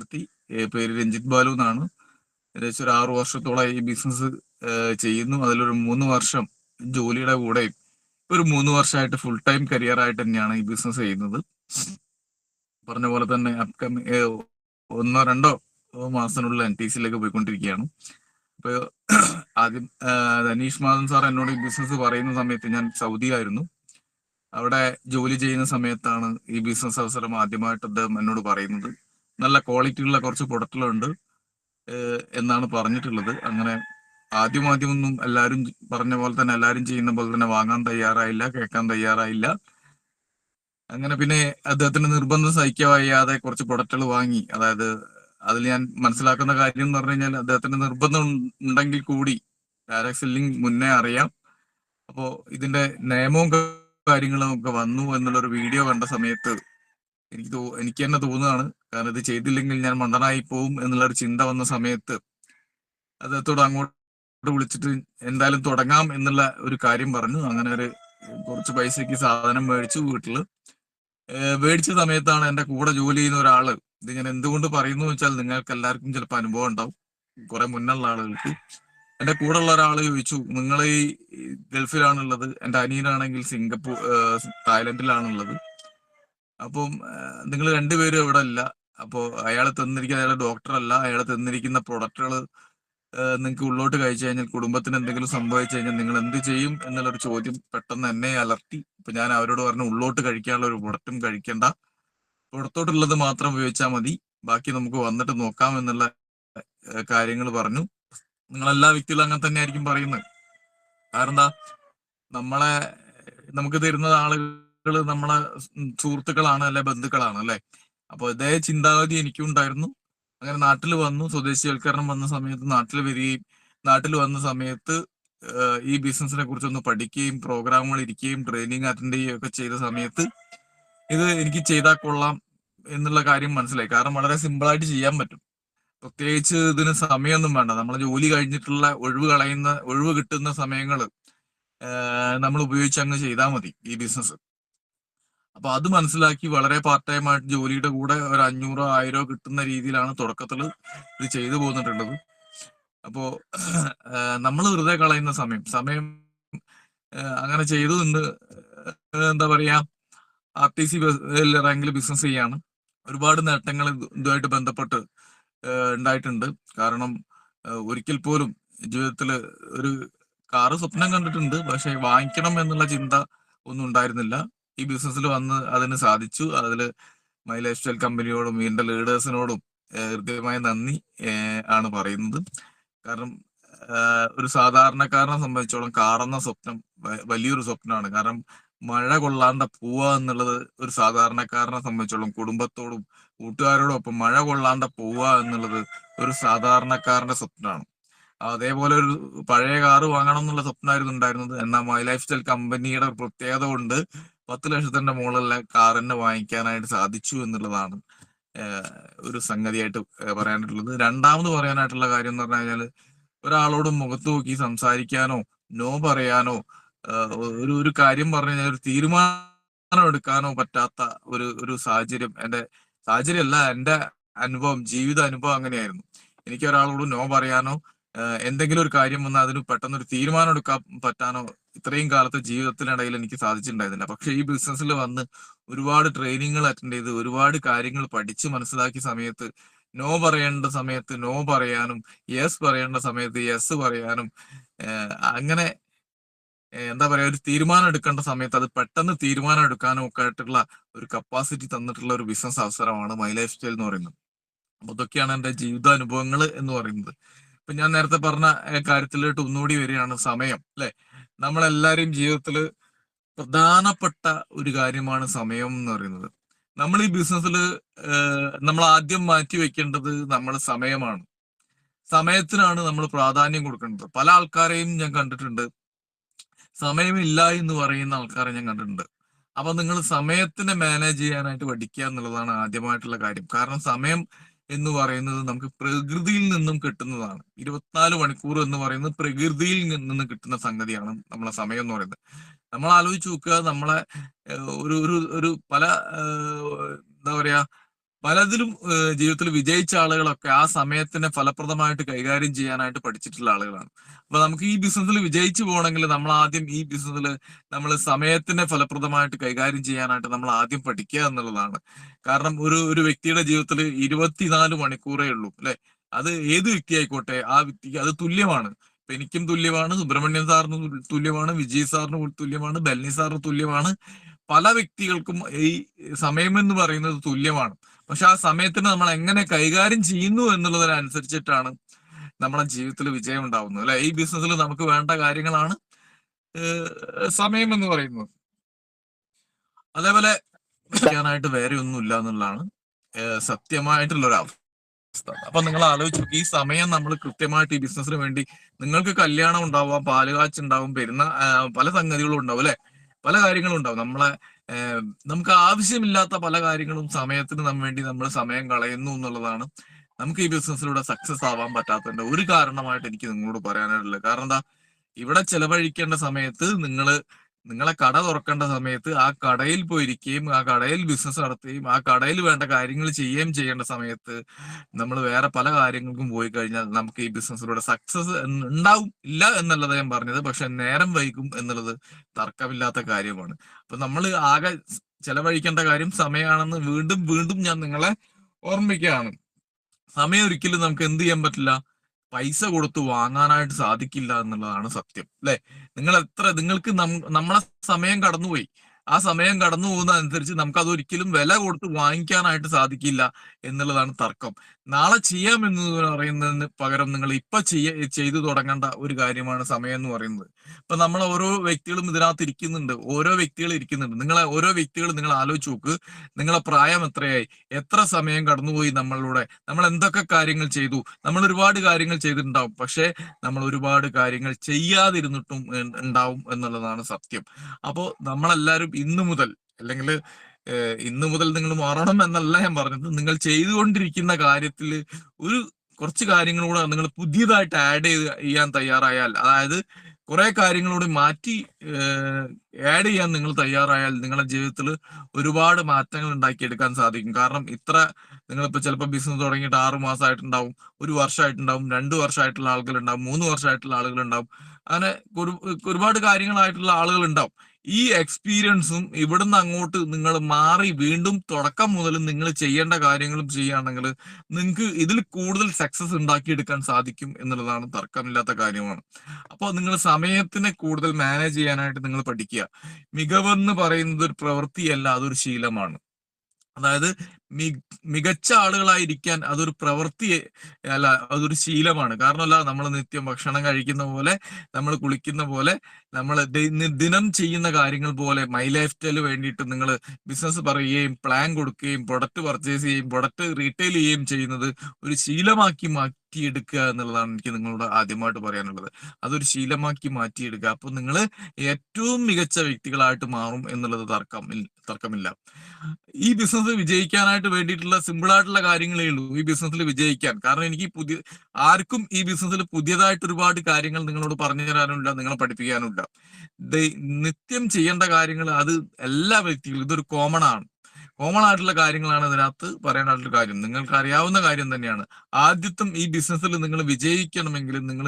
നടത്തി. പേര് രഞ്ജിത്ത് ബാലു എന്നാണ്. ഏകദേശം ഒരു 6 വർഷത്തോളം ഈ ബിസിനസ് ചെയ്യുന്നു. അതിലൊരു 3 വർഷം ജോലിയുടെ കൂടെയും ഒരു 3 വർഷമായിട്ട് ഫുൾ ടൈം കരിയർ ആയിട്ട് തന്നെയാണ് ഈ ബിസിനസ് ചെയ്യുന്നത്. പറഞ്ഞ പോലെ തന്നെ അപ്കമിങ് 1-2 മാസത്തിനുള്ളിൽ NTCയിലേക്ക് പോയിക്കൊണ്ടിരിക്കുകയാണ്. അപ്പൊ ആദ്യം ധനീഷ് മാധൻ സാർ എന്നോട് ഈ ബിസിനസ് പറയുന്ന സമയത്ത് ഞാൻ സൗദിയിലായിരുന്നു. അവിടെ ജോലി ചെയ്യുന്ന സമയത്താണ് ഈ ബിസിനസ് അവസരം ആദ്യമായിട്ട് അദ്ദേഹം എന്നോട് പറയുന്നത്. നല്ല ക്വാളിറ്റിയുള്ള കുറച്ച് പ്രൊഡക്റ്റുകളുണ്ട് എന്നാണ് പറഞ്ഞിട്ടുള്ളത്. അങ്ങനെ ആദ്യമൊന്നും എല്ലാവരും പറഞ്ഞ പോലെ തന്നെ എല്ലാവരും ചെയ്യുന്ന പോലെ തന്നെ വാങ്ങാൻ തയ്യാറായില്ല, കേൾക്കാൻ തയ്യാറായില്ല. അങ്ങനെ പിന്നെ അദ്ദേഹത്തിന് നിർബന്ധം സഹിക്കാൻ വയ്യാതെ കുറച്ച് പ്രൊഡക്റ്റുകൾ വാങ്ങി. അതായത് അതിൽ ഞാൻ മനസ്സിലാക്കുന്ന കാര്യം എന്ന് പറഞ്ഞു കഴിഞ്ഞാൽ അദ്ദേഹത്തിന് നിർബന്ധം ഉണ്ടെങ്കിൽ കൂടി ഡയറക്ട് സെല്ലിംഗ് മുന്നേ അറിയാം. അപ്പോ ഇതിന്റെ നിയമവും കാര്യങ്ങളും ഒക്കെ വന്നു എന്നുള്ളൊരു വീഡിയോ കണ്ട സമയത്ത് എനിക്ക് തന്നെ തോന്നുകയാണ്, കാരണം ഇത് ചെയ്തില്ലെങ്കിൽ ഞാൻ മണ്ടനായി പോവും എന്നുള്ളൊരു ചിന്ത വന്ന സമയത്ത് അദ്ദേഹത്തോട് അങ്ങോട്ട് വിളിച്ചിട്ട് എന്തായാലും തുടങ്ങാം എന്നുള്ള ഒരു കാര്യം പറഞ്ഞു. അങ്ങനെ ഒരു കുറച്ച് പൈസക്ക് സാധനം മേടിച്ചു. വീട്ടില് മേടിച്ച സമയത്താണ് എന്റെ കൂടെ ജോലി ചെയ്യുന്ന ഒരാള്, ഇത് ഞാൻ എന്തുകൊണ്ട് പറയുന്നു വെച്ചാൽ നിങ്ങൾക്ക് എല്ലാവർക്കും ചിലപ്പോൾ അനുഭവം ഉണ്ടാവും, കുറെ മുന്നുള്ള ആളുകൾക്ക്. എന്റെ കൂടെ ഉള്ള ഒരാൾ ചോദിച്ചു, നിങ്ങൾ ഈ ഗൾഫിലാണുള്ളത്, എന്റെ അനിയനാണെങ്കിൽ തായ്ലൻഡിലാണുള്ളത്, അപ്പം നിങ്ങൾ രണ്ടുപേരും ഇവിടെ ഇല്ല. അപ്പോൾ അയാൾ തന്നിരിക്കുന്ന, അയാൾ ഡോക്ടറല്ല, അയാൾ തന്നിരിക്കുന്ന പ്രൊഡക്റ്റുകൾ നിങ്ങൾക്ക് ഉള്ളോട്ട് കഴിച്ചു കഴിഞ്ഞാൽ കുടുംബത്തിന് എന്തെങ്കിലും സംഭവിച്ചു കഴിഞ്ഞാൽ നിങ്ങൾ എന്ത് ചെയ്യും എന്നുള്ളൊരു ചോദ്യം പെട്ടെന്ന് എന്നെ അലർത്തി. ഇപ്പൊ ഞാൻ അവരോട് പറഞ്ഞു, ഉള്ളോട്ട് കഴിക്കാനുള്ള ഒരു പ്രൊഡക്റ്റും കഴിക്കണ്ട, പുറത്തോട്ടുള്ളത് മാത്രം ഉപയോഗിച്ചാൽ മതി, ബാക്കി നമുക്ക് വന്നിട്ട് നോക്കാം എന്നുള്ള കാര്യങ്ങൾ പറഞ്ഞു. നിങ്ങളെല്ലാ വ്യക്തികളും അങ്ങനെ തന്നെ ആയിരിക്കും പറയുന്നത്. കാരണം എന്താ, നമുക്ക് തരുന്ന ആളുകൾ നമ്മളെ സുഹൃത്തുക്കളാണ്, അല്ലെ ബന്ധുക്കളാണ്, അല്ലെ. അപ്പൊ ഇതേ ചിന്താഗതി എനിക്കും ഉണ്ടായിരുന്നു. അങ്ങനെ നാട്ടിൽ വന്നു, സ്വദേശീവൽക്കരണം വന്ന സമയത്ത് നാട്ടിൽ വരികയും നാട്ടിൽ വന്ന സമയത്ത് ഈ ബിസിനസിനെ കുറിച്ചൊന്ന് പഠിക്കുകയും പ്രോഗ്രാമുകൾ ഇരിക്കുകയും ട്രെയിനിങ് അറ്റൻഡ് ചെയ്യുകയും ഒക്കെ ചെയ്ത സമയത്ത് ഇത് എനിക്ക് ചെയ്താൽ കൊള്ളാം എന്നുള്ള കാര്യം മനസ്സിലായി. കാരണം വളരെ സിമ്പിളായിട്ട് ചെയ്യാൻ പറ്റും. പ്രത്യേകിച്ച് ഇതിന് സമയമൊന്നും വേണ്ട. നമ്മളെ ജോലി കഴിഞ്ഞിട്ടുള്ള ഒഴിവ് കിട്ടുന്ന സമയങ്ങൾ നമ്മൾ ഉപയോഗിച്ച് അങ്ങ് ചെയ്താൽ മതി ഈ ബിസിനസ്. അപ്പൊ അത് മനസ്സിലാക്കി വളരെ പാർട്ട് ടൈം ആയിട്ട് ജോലിയുടെ കൂടെ ഒരു 500-1000 കിട്ടുന്ന രീതിയിലാണ് തുടക്കത്തിൽ ഇത് ചെയ്തു പോന്നിട്ടുള്ളത്. അപ്പോ നമ്മൾ വെറുതെ കളയുന്ന സമയം അങ്ങനെ ചെയ്തു നിന്ന് എന്താ പറയാ, RTC റാങ്കിൽ ബിസിനസ് ചെയ്യാണ്. ഒരുപാട് നേട്ടങ്ങൾ ഇതുമായിട്ട് ബന്ധപ്പെട്ട് ഉണ്ടായിട്ടുണ്ട്. കാരണം ഒരിക്കൽ പോലും ജീവിതത്തിൽ ഒരു കാറ് സ്വപ്നം കണ്ടിട്ടുണ്ട്, പക്ഷെ വാങ്ങിക്കണം എന്നുള്ള ചിന്ത ഒന്നും ഉണ്ടായിരുന്നില്ല. ഈ ബിസിനസ്സിൽ വന്ന് അതിന് സാധിച്ചു. അതില് മൈ ലൈഫ് സ്റ്റൈൽ കമ്പനിയോടും ഇതിന്റെ ലീഡേഴ്സിനോടും ഹൃദ്യമായ നന്ദി ആണ് പറയുന്നത്. കാരണം ഒരു സാധാരണക്കാരനെ സംബന്ധിച്ചോളം കാറെന്ന സ്വപ്നം വലിയൊരു സ്വപ്നമാണ്. കാരണം മഴ കൊള്ളാണ്ട പോവുക എന്നുള്ളത് ഒരു സാധാരണക്കാരനെ സംബന്ധിച്ചോളം, കുടുംബത്തോടും കൂട്ടുകാരോടും ഒപ്പം മഴ കൊള്ളാണ്ട പോവുക എന്നുള്ളത് ഒരു സാധാരണക്കാരന്റെ സ്വപ്നമാണ്. അതേപോലെ ഒരു പഴയ കാറ് വാങ്ങണം എന്നുള്ള സ്വപ്നമായിരുന്നു ഉണ്ടായിരുന്നത്. എന്നാൽ മൈ ലൈഫ് സ്റ്റൈൽ കമ്പനിയുടെ പ്രത്യേകത കൊണ്ട് 10 ലക്ഷത്തിന്റെ മുകളിലുള്ള കാറിനെ വാങ്ങിക്കാനായിട്ട് സാധിച്ചു എന്നുള്ളതാണ് ഒരു സംഗതിയായിട്ട് പറയാനായിട്ടുള്ളത്. രണ്ടാമത് പറയാനായിട്ടുള്ള കാര്യം എന്ന് പറഞ്ഞു കഴിഞ്ഞാൽ, ഒരാളോട് മുഖത്ത് നോക്കി സംസാരിക്കാനോ നോ പറയാനോ ഒരു കാര്യം പറഞ്ഞു കഴിഞ്ഞാൽ ഒരു തീരുമാനം എടുക്കാനോ പറ്റാത്ത ഒരു സാഹചര്യം, സാഹചര്യമല്ല, എന്റെ അനുഭവം, ജീവിത അനുഭവം അങ്ങനെയായിരുന്നു. എനിക്ക് ഒരാളോട് നോ പറയാനോ എന്തെങ്കിലും ഒരു കാര്യം വന്നാൽ അതിന് പെട്ടെന്ന് ഒരു തീരുമാനം എടുക്കാൻ പറ്റാനോ ഇത്രയും കാലത്തെ ജീവിതത്തിനിടയിൽ എനിക്ക് സാധിച്ചിട്ടുണ്ടായിരുന്നില്ല. പക്ഷെ ഈ ബിസിനസ്സിൽ വന്ന് ഒരുപാട് ട്രെയിനിങ്ങുകൾ അറ്റൻഡ് ചെയ്ത് ഒരുപാട് കാര്യങ്ങൾ പഠിച്ച് മനസ്സിലാക്കിയ സമയത്ത് നോ പറയേണ്ട സമയത്ത് നോ പറയാനും യെസ് പറയേണ്ട സമയത്ത് യെസ് പറയാനും അങ്ങനെ എന്താ പറയാ, ഒരു തീരുമാനം എടുക്കേണ്ട സമയത്ത് അത് പെട്ടെന്ന് തീരുമാനം എടുക്കാനും ഒക്കെ ആയിട്ടുള്ള ഒരു കപ്പാസിറ്റി തന്നിട്ടുള്ള ഒരു ബിസിനസ് അവസരമാണ് മൈ ലൈഫ് സ്റ്റൈൽ എന്ന് പറയുന്നത്. അപ്പൊ ഇതൊക്കെയാണ് എന്റെ ജീവിതാനുഭവങ്ങൾ എന്ന് പറയുന്നത്. ഇപ്പൊ ഞാൻ നേരത്തെ പറഞ്ഞ കാര്യത്തിലോട്ട് ഒന്നുകൂടി വരികയാണ്, സമയം, അല്ലെ. നമ്മളെല്ലാരും ജീവിതത്തിൽ പ്രധാനപ്പെട്ട ഒരു കാര്യമാണ് സമയം എന്ന് പറയുന്നത്. നമ്മൾ ഈ ബിസിനസ്സിൽ നമ്മൾ ആദ്യം മാറ്റി വെക്കേണ്ടത് നമ്മുടെ സമയമാണ്. സമയത്തിനാണ് നമ്മൾ പ്രാധാന്യം കൊടുക്കേണ്ടത്. പല ആൾക്കാരെയും ഞാൻ കണ്ടിട്ടുണ്ട്, സമയമില്ല എന്ന് പറയുന്ന ആൾക്കാരെ ഞാൻ കണ്ടിട്ടുണ്ട്. അപ്പൊ നിങ്ങൾ സമയത്തിനെ മാനേജ് ചെയ്യാനായിട്ട് പഠിക്കുക എന്നുള്ളതാണ് ആദ്യമായിട്ടുള്ള കാര്യം. കാരണം സമയം എന്ന് പറയുന്നത് നമുക്ക് പ്രകൃതിയിൽ നിന്നും കിട്ടുന്നതാണ്. 24 മണിക്കൂർ എന്ന് പറയുന്നത് പ്രകൃതിയിൽ നിന്ന് കിട്ടുന്ന സംഗതിയാണ് നമ്മളെ സമയം എന്ന് പറയുന്നത്. നമ്മൾ ആലോചിച്ച് നോക്കുക, നമ്മളെ ഒരു ഒരു ഒരു പല എന്താ പറയാ, പലതിലും ജീവിതത്തിൽ വിജയിച്ച ആളുകളൊക്കെ ആ സമയത്തിനെ ഫലപ്രദമായിട്ട് കൈകാര്യം ചെയ്യാനായിട്ട് പഠിച്ചിട്ടുള്ള ആളുകളാണ്. അപ്പൊ നമുക്ക് ഈ ബിസിനസ്സിൽ വിജയിച്ചു പോകണമെങ്കിൽ നമ്മൾ ആദ്യം ഈ ബിസിനസ്സിൽ നമ്മൾ സമയത്തിനെ ഫലപ്രദമായിട്ട് കൈകാര്യം ചെയ്യാനായിട്ട് നമ്മൾ ആദ്യം പഠിക്കുക എന്നുള്ളതാണ്. കാരണം ഒരു വ്യക്തിയുടെ ജീവിതത്തിൽ 24 മണിക്കൂറേ ഉള്ളൂ അല്ലെ. അത് ഏത് വ്യക്തി ആയിക്കോട്ടെ, ആ വ്യക്തിക്ക് അത് തുല്യമാണ്. ഇപ്പൊ എനിക്കും തുല്യമാണ്, സുബ്രഹ്മണ്യൻ സാറിന് തുല്യമാണ്, വിജയ് സാറിന് തുല്യമാണ്, ബെല്ലി സാറിന് തുല്യമാണ്. പല വ്യക്തികൾക്കും ഈ സമയം എന്ന് പറയുന്നത് തുല്യമാണ്. പക്ഷെ ആ സമയത്തിന് നമ്മൾ എങ്ങനെ കൈകാര്യം ചെയ്യുന്നു എന്നുള്ളതിനനുസരിച്ചിട്ടാണ് നമ്മുടെ ജീവിതത്തിൽ വിജയം ഉണ്ടാവുന്നത് അല്ലെ. ഈ ബിസിനസ്സിൽ നമുക്ക് വേണ്ട കാര്യങ്ങളാണ് സമയം എന്ന് പറയുന്നത്. അതേപോലെ ായിട്ട് വേറെ ഒന്നും ഇല്ല എന്നുള്ളതാണ് സത്യമായിട്ടുള്ള ഒരു അവസ്ഥ. അപ്പൊ നിങ്ങൾ ആലോചിച്ചു, ഈ സമയം നമ്മൾ കൃത്യമായിട്ട് ഈ ബിസിനസ്സിന് വേണ്ടി, നിങ്ങൾക്ക് കല്യാണം ഉണ്ടാവാം, പാലുകാച്ച് ഉണ്ടാവും, പല സംഗതികളും ഉണ്ടാവും അല്ലെ, പല കാര്യങ്ങളും ഉണ്ടാവും. നമുക്ക് ആവശ്യമില്ലാത്ത പല കാര്യങ്ങളും സമയത്തിന് വേണ്ടി നമ്മൾ സമയം കളയുന്നു എന്നുള്ളതാണ് നമുക്ക് ഈ ബിസിനസ്സിലൂടെ സക്സസ് ആവാൻ പറ്റാത്തതിന്റെ ഒരു കാരണമായിട്ട് എനിക്ക് നിങ്ങളോട് പറയാനായിട്ടുള്ളത്. കാരണം എന്താ, ഇവിടെ ചെലവഴിക്കേണ്ട സമയത്ത് നിങ്ങളെ കട തുറക്കേണ്ട സമയത്ത് ആ കടയിൽ പോയിരിക്കുകയും ആ കടയിൽ ബിസിനസ് നടത്തുകയും ആ കടയിൽ വേണ്ട കാര്യങ്ങൾ ചെയ്യുകയും ചെയ്യേണ്ട സമയത്ത് നമ്മൾ വേറെ പല കാര്യങ്ങൾക്കും പോയി കഴിഞ്ഞാൽ നമുക്ക് ഈ ബിസിനസ്സിലൂടെ സക്സസ് ഉണ്ടാവും. ഇല്ല എന്നല്ലത് ഞാൻ പറഞ്ഞത്, പക്ഷെ നേരം വൈകും എന്നുള്ളത് തർക്കമില്ലാത്ത കാര്യമാണ്. അപ്പൊ നമ്മൾ ആകെ ചെലവഴിക്കേണ്ട കാര്യം സമയമാണെന്ന് വീണ്ടും വീണ്ടും ഞാൻ നിങ്ങളെ ഓർമ്മിക്കുകയാണ്. സമയം ഒരിക്കലും നമുക്ക് എന്ത് ചെയ്യാൻ പറ്റില്ല, പൈസ കൊടുത്ത് വാങ്ങാനായിട്ട് സാധിക്കില്ല എന്നുള്ളതാണ് സത്യം അല്ലെ. നിങ്ങൾക്ക് നമ്മളെ സമയം കടന്നുപോയി, ആ സമയം കടന്നു പോകുന്നതനുസരിച്ച് നമുക്ക് അതൊരിക്കലും വില കൊടുത്ത് വാങ്ങിക്കാനായിട്ട് സാധിക്കില്ല എന്നുള്ളതാണ് തർക്കം. നാളെ ചെയ്യാമെന്ന് പറയുന്നതിന് പകരം നിങ്ങൾ ഇപ്പൊ ചെയ്തു തുടങ്ങേണ്ട ഒരു കാര്യമാണ് സമയം എന്ന് പറയുന്നത്. ഇപ്പൊ നമ്മൾ ഓരോ വ്യക്തികളും ഇതിനകത്ത് ഇരിക്കുന്നുണ്ട്, ഓരോ വ്യക്തികൾ നിങ്ങൾ ആലോചിച്ച് നോക്ക്. നിങ്ങളെ പ്രായം എത്രയായി, എത്ര സമയം കടന്നുപോയി നമ്മളിലൂടെ, നമ്മൾ എന്തൊക്കെ കാര്യങ്ങൾ ചെയ്തു. നമ്മൾ ഒരുപാട് കാര്യങ്ങൾ ചെയ്തിട്ടുണ്ടാവും, പക്ഷെ നമ്മൾ ഒരുപാട് കാര്യങ്ങൾ ചെയ്യാതിരുന്നിട്ടും ഉണ്ടാവും എന്നുള്ളതാണ് സത്യം. അപ്പോ നമ്മളെല്ലാവരും ഇന്നു മുതൽ നിങ്ങൾ മാറണം എന്നല്ല ഞാൻ പറഞ്ഞത്. നിങ്ങൾ ചെയ്തുകൊണ്ടിരിക്കുന്ന കാര്യത്തിൽ കുറച്ച് കാര്യങ്ങളൂടെ നിങ്ങൾ പുതിയതായിട്ട് ചെയ്യാൻ തയ്യാറായാൽ, അതായത് കുറെ കാര്യങ്ങളോട് മാറ്റി ആഡ് ചെയ്യാൻ നിങ്ങൾ തയ്യാറായാൽ നിങ്ങളുടെ ജീവിതത്തിൽ ഒരുപാട് മാറ്റങ്ങൾ ഉണ്ടാക്കിയെടുക്കാൻ സാധിക്കും. കാരണം നിങ്ങളിപ്പോ ചിലപ്പോൾ ബിസിനസ് തുടങ്ങിയിട്ട് 6 മാസമായിട്ടുണ്ടാവും, 1 വർഷമായിട്ടുണ്ടാവും, 2 വർഷമായിട്ടുള്ള ആളുകളുണ്ടാവും, 3 വർഷമായിട്ടുള്ള ആളുകളുണ്ടാവും. അങ്ങനെ ഒരുപാട് കാര്യങ്ങളായിട്ടുള്ള ആളുകൾ ഉണ്ടാവും. ഈ എക്സ്പീരിയൻസും ഇവിടുന്ന് അങ്ങോട്ട് നിങ്ങൾ മാറി വീണ്ടും തുടക്കം മുതൽ നിങ്ങൾ ചെയ്യേണ്ട കാര്യങ്ങളും ചെയ്യുകയാണെങ്കിൽ നിങ്ങൾക്ക് ഇതിൽ കൂടുതൽ സക്സസ് ഉണ്ടാക്കിയെടുക്കാൻ സാധിക്കും എന്നുള്ളതാണ് തർക്കമില്ലാത്ത കാര്യമാണ്. അപ്പോൾ നിങ്ങൾ സമയത്തിനെ കൂടുതൽ മാനേജ് ചെയ്യാനായിട്ട് നിങ്ങൾ പഠിക്കുക. മികവെന്ന് പറയുന്നത് ഒരു പ്രവൃത്തിയല്ല, അതൊരു ശീലമാണ്. അതായത് മികച്ച ആളുകളായിരിക്കാൻ അതൊരു പ്രവൃത്തി അല്ല, അതൊരു ശീലമാണ്. കാരണമല്ല, നമ്മൾ നിത്യം ഭക്ഷണം കഴിക്കുന്ന പോലെ, നമ്മൾ കുളിക്കുന്ന പോലെ, നമ്മൾ ദിനം ചെയ്യുന്ന കാര്യങ്ങൾ പോലെ മൈ ലൈഫ് സ്റ്റൈല് വേണ്ടിയിട്ട് നിങ്ങൾ ബിസിനസ് പറയുകയും പ്ലാൻ കൊടുക്കുകയും പ്രൊഡക്റ്റ് പർച്ചേസ് ചെയ്യുകയും പ്രൊഡക്റ്റ് റീറ്റെയിൽ ചെയ്യുകയും ചെയ്യുന്നത് ഒരു ശീലമാക്കി മാറ്റിയെടുക്കുക എന്നുള്ളതാണ് എനിക്ക് നിങ്ങളോട് ആദ്യമായിട്ട് പറയാനുള്ളത്. അതൊരു ശീലമാക്കി മാറ്റിയെടുക്കുക. അപ്പൊ നിങ്ങൾ ഏറ്റവും മികച്ച വ്യക്തികളായിട്ട് മാറും എന്നുള്ളത് തർക്കമില്ല. ഈ ബിസിനസ് വിജയിക്കാനായിട്ട് വേണ്ടിയിട്ടുള്ള സിമ്പിൾ ആയിട്ടുള്ള കാര്യങ്ങളേ ഉള്ളൂ ഈ ബിസിനസ്സിൽ വിജയിക്കാൻ. കാരണം എനിക്ക് ആർക്കും ഈ ബിസിനസ്സിൽ പുതിയതായിട്ട് ഒരുപാട് കാര്യങ്ങൾ നിങ്ങളോട് പറഞ്ഞു തരാനുമില്ല, നിങ്ങളെ പഠിപ്പിക്കാനുമില്ല. നിത്യം ചെയ്യേണ്ട കാര്യങ്ങൾ അത് എല്ലാ വ്യക്തികളും, ഇതൊരു കോമൺ ആയിട്ടുള്ള കാര്യങ്ങളാണ് ഇതിനകത്ത് പറയാനായിട്ടുള്ള കാര്യം. നിങ്ങൾക്ക് അറിയാവുന്ന കാര്യം തന്നെയാണ്. ആദ്യത്തെ ഈ ബിസിനസ്സിൽ നിങ്ങൾ വിജയിക്കണമെങ്കിൽ നിങ്ങൾ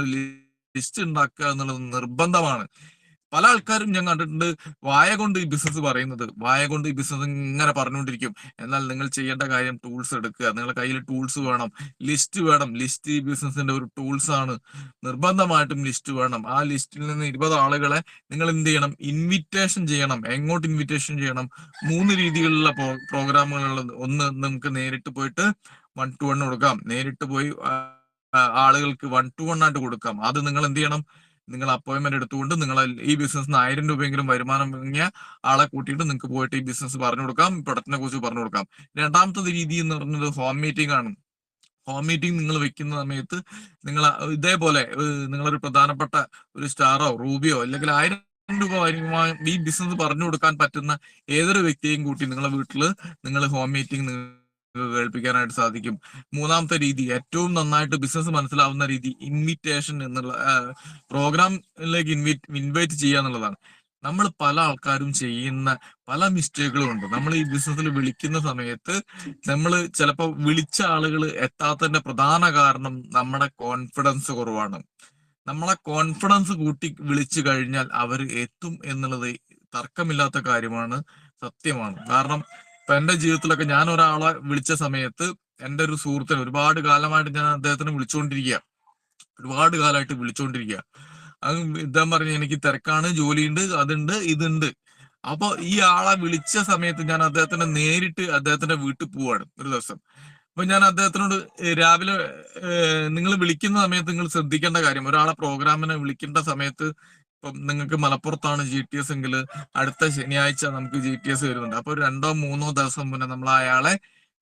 ലിസ്റ്റ് ഉണ്ടാക്കുക എന്നുള്ളത് നിർബന്ധമാണ്. പല ആൾക്കാരും ഞാൻ കണ്ടിട്ടുണ്ട് വായ കൊണ്ട് ഈ ബിസിനസ് ഇങ്ങനെ പറഞ്ഞുകൊണ്ടിരിക്കും. എന്നാൽ നിങ്ങൾ ചെയ്യേണ്ട കാര്യം ടൂൾസ് എടുക്കുക. നിങ്ങളുടെ കയ്യിൽ ടൂൾസ് വേണം, ലിസ്റ്റ് വേണം. ലിസ്റ്റ് ഈ ബിസിനസിന്റെ ഒരു ടൂൾസ് ആണ്. നിർബന്ധമായിട്ടും ലിസ്റ്റ് വേണം. ആ ലിസ്റ്റിൽ നിന്ന് 20 ആളുകളെ നിങ്ങൾ എന്ത് ചെയ്യണം, ഇൻവിറ്റേഷൻ ചെയ്യണം. എങ്ങോട്ട് ഇൻവിറ്റേഷൻ ചെയ്യണം? 3 രീതിയിലുള്ള പ്രോഗ്രാമുകളുള്ളത്. ഒന്ന്, നമുക്ക് നേരിട്ട് പോയിട്ട് 1 to 1 കൊടുക്കാം. നേരിട്ട് പോയി ആളുകൾക്ക് 1 to 1 ആയിട്ട് കൊടുക്കാം. അത് നിങ്ങൾ എന്ത് ചെയ്യണം, നിങ്ങൾ അപ്പോയിന്റ്മെന്റ് എടുത്തുകൊണ്ട് നിങ്ങൾ ഈ ബിസിനസ്സിന് 1000 രൂപയെങ്കിലും വരുമാനം വാങ്ങിയ ആളെ കൂട്ടിയിട്ട് നിങ്ങൾക്ക് പോയിട്ട് ഈ ബിസിനസ് പറഞ്ഞു കൊടുക്കാം, പ്രൊഡക്റ്റിനെ കുറിച്ച് പറഞ്ഞു കൊടുക്കാം. രണ്ടാമത്തെ രീതി എന്ന് പറയുന്നത് ഹോം മീറ്റിംഗ് ആണ്. ഹോം മീറ്റിംഗ് നിങ്ങൾ വെക്കുന്ന സമയത്ത് നിങ്ങൾ ഇതേപോലെ നിങ്ങളൊരു പ്രധാനപ്പെട്ട ഒരു സ്റ്റാറോ റൂബിയോ അല്ലെങ്കിൽ 1000 രൂപ ഈ ബിസിനസ് പറഞ്ഞു കൊടുക്കാൻ പറ്റുന്ന ഏതൊരു വ്യക്തിയെയും കൂട്ടി നിങ്ങളെ വീട്ടിൽ നിങ്ങൾ ഹോം മീറ്റിംഗ് കേൾപ്പിക്കാനായിട്ട് സാധിക്കും. മൂന്നാമത്തെ രീതി, ഏറ്റവും നന്നായിട്ട് ബിസിനസ് മനസ്സിലാവുന്ന രീതി, ഇൻവിറ്റേഷൻ എന്നുള്ള പ്രോഗ്രാമിലേക്ക് ഇൻവൈറ്റ് ചെയ്യുക എന്നുള്ളതാണ്. നമ്മൾ പല ആൾക്കാരും ചെയ്യുന്ന പല മിസ്റ്റേക്കുകളും ഉണ്ട്. നമ്മൾ ഈ ബിസിനസ്സിൽ വിളിക്കുന്ന സമയത്ത് നമ്മൾ ചിലപ്പോൾ വിളിച്ച ആളുകൾ എത്താത്തതിന്റെ പ്രധാന കാരണം നമ്മുടെ കോൺഫിഡൻസ് കുറവാണ്. നമ്മളെ കോൺഫിഡൻസ് കൂട്ടി വിളിച്ചു കഴിഞ്ഞാൽ അവർ എത്തും എന്നുള്ളത് തർക്കമില്ലാത്ത കാര്യമാണ്, സത്യമാണ്. കാരണം ഇപ്പൊ എന്റെ ജീവിതത്തിലൊക്കെ ഞാൻ ഒരാളെ വിളിച്ച സമയത്ത് എന്റെ ഒരു സുഹൃത്തിന് ഒരുപാട് കാലമായിട്ട് ഞാൻ അദ്ദേഹത്തിന് വിളിച്ചുകൊണ്ടിരിക്കുക, ഒരുപാട് കാലമായിട്ട് വിളിച്ചുകൊണ്ടിരിക്കുക. അത് ഇദ്ദേഹം പറഞ്ഞു എനിക്ക് തിരക്കാണ്, ജോലിയുണ്ട്, അതുണ്ട്, ഇതുണ്ട്. അപ്പൊ ഈ ആളെ വിളിച്ച സമയത്ത് ഞാൻ അദ്ദേഹത്തിന്റെ നേരിട്ട് അദ്ദേഹത്തിന്റെ വീട്ടിൽ പോവാണ് ഒരു ദിവസം. അപ്പൊ ഞാൻ അദ്ദേഹത്തിനോട് രാവിലെ നിങ്ങൾ വിളിക്കുന്ന സമയത്ത് നിങ്ങൾ ശ്രദ്ധിക്കേണ്ട കാര്യം, ഒരാളെ പ്രോഗ്രാമിനെ വിളിക്കേണ്ട സമയത്ത് ഇപ്പം നിങ്ങൾക്ക് മലപ്പുറത്താണ് GTS എങ്കിൽ അടുത്ത ശനിയാഴ്ച നമുക്ക് GTS വരുന്നുണ്ട്. അപ്പൊ 2-3 ദിവസം മുന്നേ നമ്മൾ അയാളെ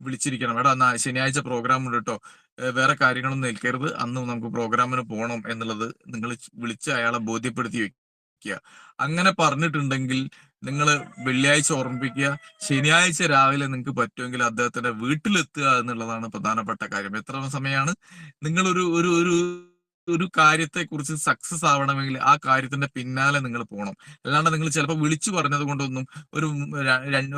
വിളിച്ചിരിക്കണം. എടാ എന്നാ ശനിയാഴ്ച പ്രോഗ്രാം ഉണ്ട് കേട്ടോ, വേറെ കാര്യങ്ങളൊന്നും നിൽക്കരുത്, അന്ന് നമുക്ക് പ്രോഗ്രാമിന് പോകണം എന്നുള്ളത് നിങ്ങൾ വിളിച്ച് അയാളെ ബോധ്യപ്പെടുത്തി വെക്കുക. അങ്ങനെ പറഞ്ഞിട്ടുണ്ടെങ്കിൽ നിങ്ങൾ വെള്ളിയാഴ്ച ഓർമ്മിപ്പിക്കുക, ശനിയാഴ്ച രാവിലെ നിങ്ങൾക്ക് പറ്റുമെങ്കിൽ അദ്ദേഹത്തിന്റെ വീട്ടിലെത്തുക എന്നുള്ളതാണ് പ്രധാനപ്പെട്ട കാര്യം. എത്ര സമയമാണ് നിങ്ങൾ ഒരു ഒരു ഒരു ഒരു കാര്യത്തെ കുറിച്ച് സക്സസ് ആവണമെങ്കിൽ ആ കാര്യത്തിന്റെ പിന്നാലെ നിങ്ങൾ പോകണം. അല്ലാണ്ട് നിങ്ങൾ ചിലപ്പോൾ വിളിച്ചു പറഞ്ഞത് കൊണ്ടൊന്നും ഒരു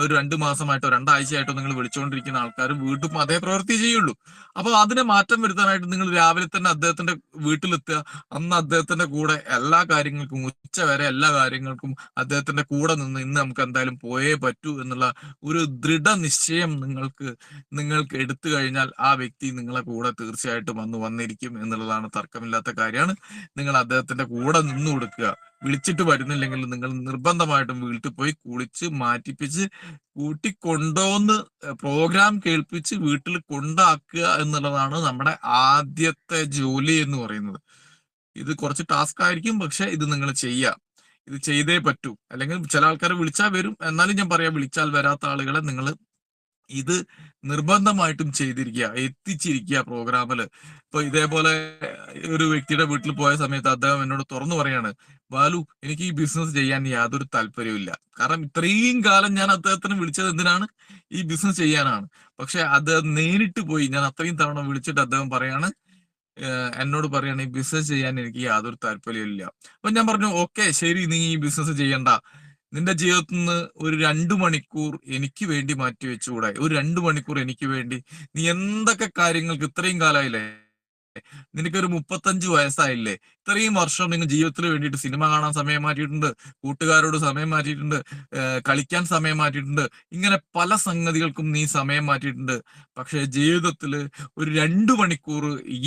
ഒരു 2 മാസമായിട്ടോ 2 ആഴ്ചയായിട്ടോ നിങ്ങൾ വിളിച്ചുകൊണ്ടിരിക്കുന്ന ആൾക്കാർ വീണ്ടും അതേ പ്രവൃത്തി ചെയ്യുള്ളൂ. അപ്പൊ അതിനെ മാറ്റം വരുത്താനായിട്ട് നിങ്ങൾ രാവിലെ തന്നെ അദ്ദേഹത്തിന്റെ വീട്ടിലെത്തുക, അന്ന് അദ്ദേഹത്തിന്റെ കൂടെ എല്ലാ കാര്യങ്ങൾക്കും ഉച്ചവരെ എല്ലാ കാര്യങ്ങൾക്കും അദ്ദേഹത്തിന്റെ കൂടെ നിന്ന് ഇന്ന് നമുക്ക് എന്തായാലും പോയേ പറ്റൂ എന്നുള്ള ഒരു ദൃഢനിശ്ചയം നിങ്ങൾക്ക് എടുത്തു കഴിഞ്ഞാൽ ആ വ്യക്തി നിങ്ങളെ കൂടെ തീർച്ചയായിട്ടും വന്നിരിക്കും എന്നുള്ളതാണ് തർക്കമില്ലാത്ത കാര്യമാണ്. നിങ്ങൾ അദ്ദേഹത്തിന്റെ കൂടെ നിന്നു കൊടുക്കുക. വിളിച്ചിട്ട് വരുന്നില്ലെങ്കിൽ നിങ്ങൾ നിർബന്ധമായിട്ടും വീട്ടിൽ പോയി കുളിച്ച് മാറ്റിപ്പിച്ച് കൂട്ടിക്കൊണ്ടോന്ന് പ്രോഗ്രാം കേൾപ്പിച്ച് വീട്ടിൽ കൊണ്ടാക്കുക എന്നുള്ളതാണ് നമ്മുടെ ആദ്യത്തെ ജോലി എന്ന് പറയുന്നത്. ഇത് കുറച്ച് ടാസ്ക് ആയിരിക്കും, പക്ഷെ ഇത് നിങ്ങൾ ചെയ്യുക. ഇത് ചെയ്തേ പറ്റൂ. അല്ലെങ്കിൽ ചില ആൾക്കാരെ വിളിച്ചാൽ വരും, എന്നാലും ഞാൻ പറയാം, വിളിച്ചാൽ വരാത്ത ആളുകളെ നിങ്ങൾ ഇത് നിർബന്ധമായിട്ടും ചെയ്തിരിക്കുക, എത്തിച്ചിരിക്കുക പ്രോഗ്രാമില്. ഇപ്പൊ ഇതേപോലെ ഒരു വ്യക്തിയുടെ വീട്ടിൽ പോയ സമയത്ത് അദ്ദേഹം എന്നോട് തുറന്നു പറയാണ്, ബാലു എനിക്ക് ഈ ബിസിനസ് ചെയ്യാൻ യാതൊരു താല്പര്യവും ഇല്ല. കാരണം ഇത്രയും കാലം ഞാൻ അദ്ദേഹത്തിന് വിളിച്ചത് എന്തിനാണ്? ഈ ബിസിനസ് ചെയ്യാനാണ്. പക്ഷെ അദ്ദേഹം നേരിട്ട് പോയി, ഞാൻ അത്രയും തവണ വിളിച്ചിട്ട് അദ്ദേഹം പറയാണ്, എന്നോട് പറയാണ് ഈ ബിസിനസ് ചെയ്യാൻ എനിക്ക് യാതൊരു താല്പര്യമില്ല. അപ്പൊ ഞാൻ പറഞ്ഞു ഓക്കെ ശരി, നീ ഈ ബിസിനസ് ചെയ്യണ്ട, നിന്റെ ജീവിതത്തിൽ നിന്ന് ഒരു 2 മണിക്കൂർ എനിക്ക് വേണ്ടി മാറ്റി വെച്ചുകൂടെ? ഒരു 2 മണിക്കൂർ എനിക്ക് വേണ്ടി നീ എന്തൊക്കെ കാര്യങ്ങൾക്ക് ഇത്രയും കാലമായില്ലേ, നിനക്കൊരു 35 വയസ്സായില്ലേ, ഇത്രയും വർഷം നിങ്ങൾ ജീവിതത്തിന് വേണ്ടിയിട്ട് സിനിമ കാണാൻ സമയം മാറ്റിയിട്ടുണ്ട്, കൂട്ടുകാരോട് സമയം മാറ്റിയിട്ടുണ്ട്, കളിക്കാൻ സമയം മാറ്റിയിട്ടുണ്ട്, ഇങ്ങനെ പല സംഗതികൾക്കും നീ സമയം മാറ്റിയിട്ടുണ്ട്. പക്ഷെ ജീവിതത്തിൽ ഒരു 2 മണിക്കൂർ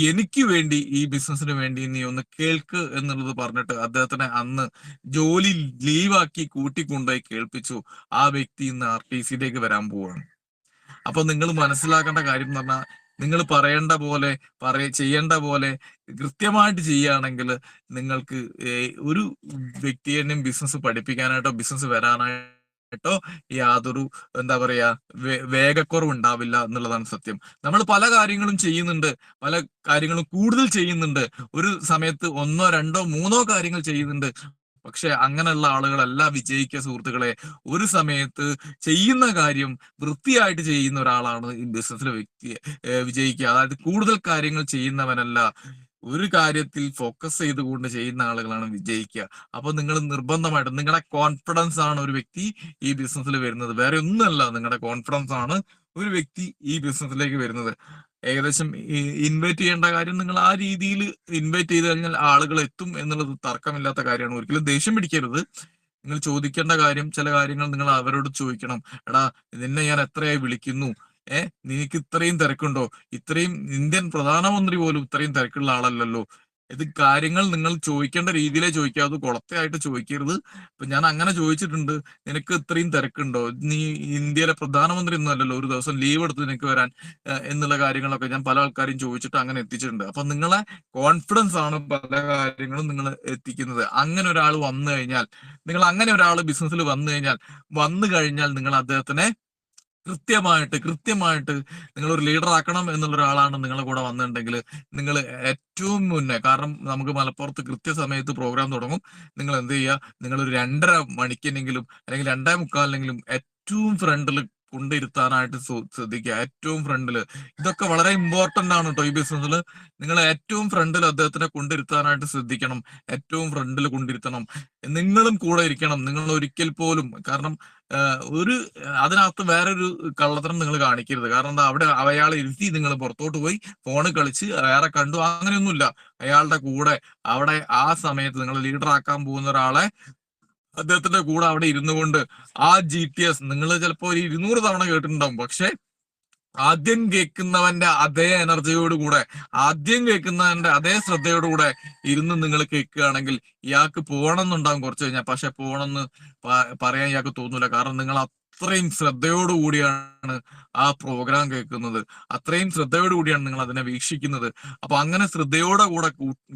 എനിക്ക് വേണ്ടി ഈ ബിസിനസിന് വേണ്ടി നീ ഒന്ന് കേൾക്ക് എന്നുള്ളത് പറഞ്ഞിട്ട് അദ്ദേഹത്തിനെ അന്ന് ജോലി ലീവാക്കി കൂട്ടിക്കൊണ്ടുപോയി കേൾപ്പിച്ചു. ആ വ്യക്തി ഇന്ന് RTCയിലേക്ക് വരാൻ പോവാണ്. അപ്പൊ നിങ്ങൾ മനസ്സിലാക്കേണ്ട കാര്യം എന്ന് പറഞ്ഞാൽ, നിങ്ങൾ പറയേണ്ട പോലെ ചെയ്യേണ്ട പോലെ കൃത്യമായിട്ട് ചെയ്യുകയാണെങ്കിൽ നിങ്ങൾക്ക് ഒരു വ്യക്തിയെയും ബിസിനസ് പഠിപ്പിക്കാനായിട്ടോ ബിസിനസ് വരാനായിട്ടോ യാതൊരു എന്താ പറയാ വേഗക്കുറവ് ഉണ്ടാവില്ല എന്നുള്ളതാണ് സത്യം. നമ്മൾ പല കാര്യങ്ങളും ചെയ്യുന്നുണ്ട്, പല കാര്യങ്ങളും കൂടുതൽ ചെയ്യുന്നുണ്ട്, ഒരു സമയത്ത് 1, 2, 3 കാര്യങ്ങൾ ചെയ്യുന്നുണ്ട്. പക്ഷെ അങ്ങനെയുള്ള ആളുകളല്ല വിജയിക്കുക സുഹൃത്തുക്കളെ. ഒരു സമയത്ത് ചെയ്യുന്ന കാര്യം വൃത്തിയായിട്ട് ചെയ്യുന്ന ഒരാളാണ് ഈ ബിസിനസ്സിലെ വിജയിക്കുക. അതായത് കൂടുതൽ കാര്യങ്ങൾ ചെയ്യുന്നവനല്ല, ഒരു കാര്യത്തിൽ ഫോക്കസ് ചെയ്തുകൊണ്ട് ചെയ്യുന്ന ആളുകളാണ് വിജയിക്കുക. അപ്പൊ നിങ്ങൾ നിർബന്ധമായിട്ടും നിങ്ങളുടെ കോൺഫിഡൻസ് ആണ് ഒരു വ്യക്തി ഈ ബിസിനസ്സിൽ വരുന്നത്, വേറെ ഒന്നുമല്ല. നിങ്ങളുടെ കോൺഫിഡൻസ് ആണ് ഒരു വ്യക്തി ഈ ബിസിനസ്സിലേക്ക് വരുന്നത്. ഏകദേശം ഇൻവൈറ്റ് ചെയ്യേണ്ട കാര്യം, നിങ്ങൾ ആ രീതിയിൽ ഇൻവൈറ്റ് ചെയ്ത് കഴിഞ്ഞാൽ ആളുകൾ എത്തും എന്നുള്ളത് തർക്കമില്ലാത്ത കാര്യമാണ്. ഒരിക്കലും ദേഷ്യം പിടിക്കരുത്. നിങ്ങൾ ചോദിക്കേണ്ട കാര്യം, ചില കാര്യങ്ങൾ നിങ്ങൾ അവരോട് ചോദിക്കണം. എടാ നിന്നെ ഞാൻ എത്രയായി വിളിക്കുന്നു, നിനക്ക് ഇത്രയും തിരക്കുണ്ടോ? ഇത്രയും ഇന്ത്യൻ പ്രധാനമന്ത്രി പോലും ഇത്രയും തിരക്കുള്ള ആളല്ലല്ലോ. ഇത് കാര്യങ്ങൾ നിങ്ങൾ ചോദിക്കേണ്ട രീതിയിലേ ചോദിക്കാവൂ, കുളത്തെയായിട്ട് ചോദിക്കരുത്. ഇപ്പൊ ഞാൻ അങ്ങനെ ചോദിച്ചിട്ടുണ്ട്, നിനക്ക് ഇത്രയും തിരക്കുണ്ടോ, നീ ഇന്ത്യയിലെ പ്രധാനമന്ത്രി ഒന്നും അല്ലല്ലോ, ഒരു ദിവസം ലീവ് എടുത്ത് നിനക്ക് വരാൻ എന്നുള്ള കാര്യങ്ങളൊക്കെ ഞാൻ പല ആൾക്കാരും ചോദിച്ചിട്ട് അങ്ങനെ എത്തിച്ചിട്ടുണ്ട്. അപ്പൊ നിങ്ങളെ കോൺഫിഡൻസ് ആണ് പല കാര്യങ്ങളും നിങ്ങൾ എത്തിക്കുന്നത്. അങ്ങനെ ഒരാൾ വന്നു കഴിഞ്ഞാൽ, നിങ്ങൾ അങ്ങനെ ഒരാൾ ബിസിനസ്സിൽ വന്നു കഴിഞ്ഞാൽ നിങ്ങൾ അദ്ദേഹത്തിനെ കൃത്യമായിട്ട് നിങ്ങൾ ഒരു ലീഡർ ആക്കണം എന്നുള്ള ഒരാളാണ് നിങ്ങളുടെ കൂടെ വന്നിട്ടുണ്ടെങ്കിൽ നിങ്ങൾ ഏറ്റവും മുന്നേ, കാരണം നമുക്ക് മലപ്പുറത്ത് കൃത്യസമയത്ത് പ്രോഗ്രാം തുടങ്ങും, നിങ്ങൾ എന്ത് ചെയ്യുക, നിങ്ങൾ ഒരു 2:30 മണിക്കെങ്കിലും അല്ലെങ്കിൽ 2:45 ഏറ്റവും ഫ്രണ്ടിൽ കൊണ്ടിരുത്താനായിട്ട് ശ്രദ്ധിക്കുക. ഏറ്റവും ഫ്രണ്ടില് ഇതൊക്കെ വളരെ ഇമ്പോർട്ടന്റ് ആണ് കേട്ടോ. ഈ ബിസിനസ്സിൽ നിങ്ങൾ ഏറ്റവും ഫ്രണ്ടിൽ അദ്ദേഹത്തിനെ കൊണ്ടിരുത്താനായിട്ട് ശ്രദ്ധിക്കണം. ഏറ്റവും ഫ്രണ്ടിൽ കൊണ്ടിരുത്തണം. നിങ്ങളും കൂടെ ഇരിക്കണം. നിങ്ങൾ ഒരിക്കൽ പോലും, കാരണം അതിനകത്ത് വേറൊരു കള്ളത്തരം നിങ്ങൾ കാണിക്കരുത്. കാരണം എന്താ, അവിടെ അയാളെ ഇരുത്തി നിങ്ങൾ പുറത്തോട്ട് പോയി ഫോണ് കളിച്ച് വേറെ കണ്ടു, അങ്ങനെയൊന്നുമില്ല. അയാളുടെ കൂടെ അവിടെ ആ സമയത്ത് നിങ്ങൾ ലീഡർ ആക്കാൻ പോകുന്ന ഒരാളെ അദ്ദേഹത്തിന്റെ കൂടെ അവിടെ ഇരുന്നു കൊണ്ട് ആ GTS നിങ്ങൾ ചിലപ്പോ ഒരു 200 തവണ കേട്ടിട്ടുണ്ടാവും. പക്ഷെ ആദ്യം കേൾക്കുന്നവന്റെ അതേ എനർജിയോടുകൂടെ, ആദ്യം കേൾക്കുന്നവന്റെ അതേ ശ്രദ്ധയോടുകൂടെ ഇരുന്ന് നിങ്ങൾ കേൾക്കുകയാണെങ്കിൽ ഇയാൾക്ക് പോകണമെന്നുണ്ടാവും കുറച്ച് കഴിഞ്ഞാൽ. പക്ഷെ പോകണമെന്ന് പറയാൻ ഇയാൾക്ക് തോന്നൂല. കാരണം നിങ്ങൾ അത്രയും ശ്രദ്ധയോടുകൂടിയാണ് ആ പ്രോഗ്രാം കേൾക്കുന്നത്, അത്രയും ശ്രദ്ധയോടുകൂടിയാണ് നിങ്ങൾ അതിനെ വീക്ഷിക്കുന്നത്. അപ്പൊ അങ്ങനെ ശ്രദ്ധയോടെ കൂടെ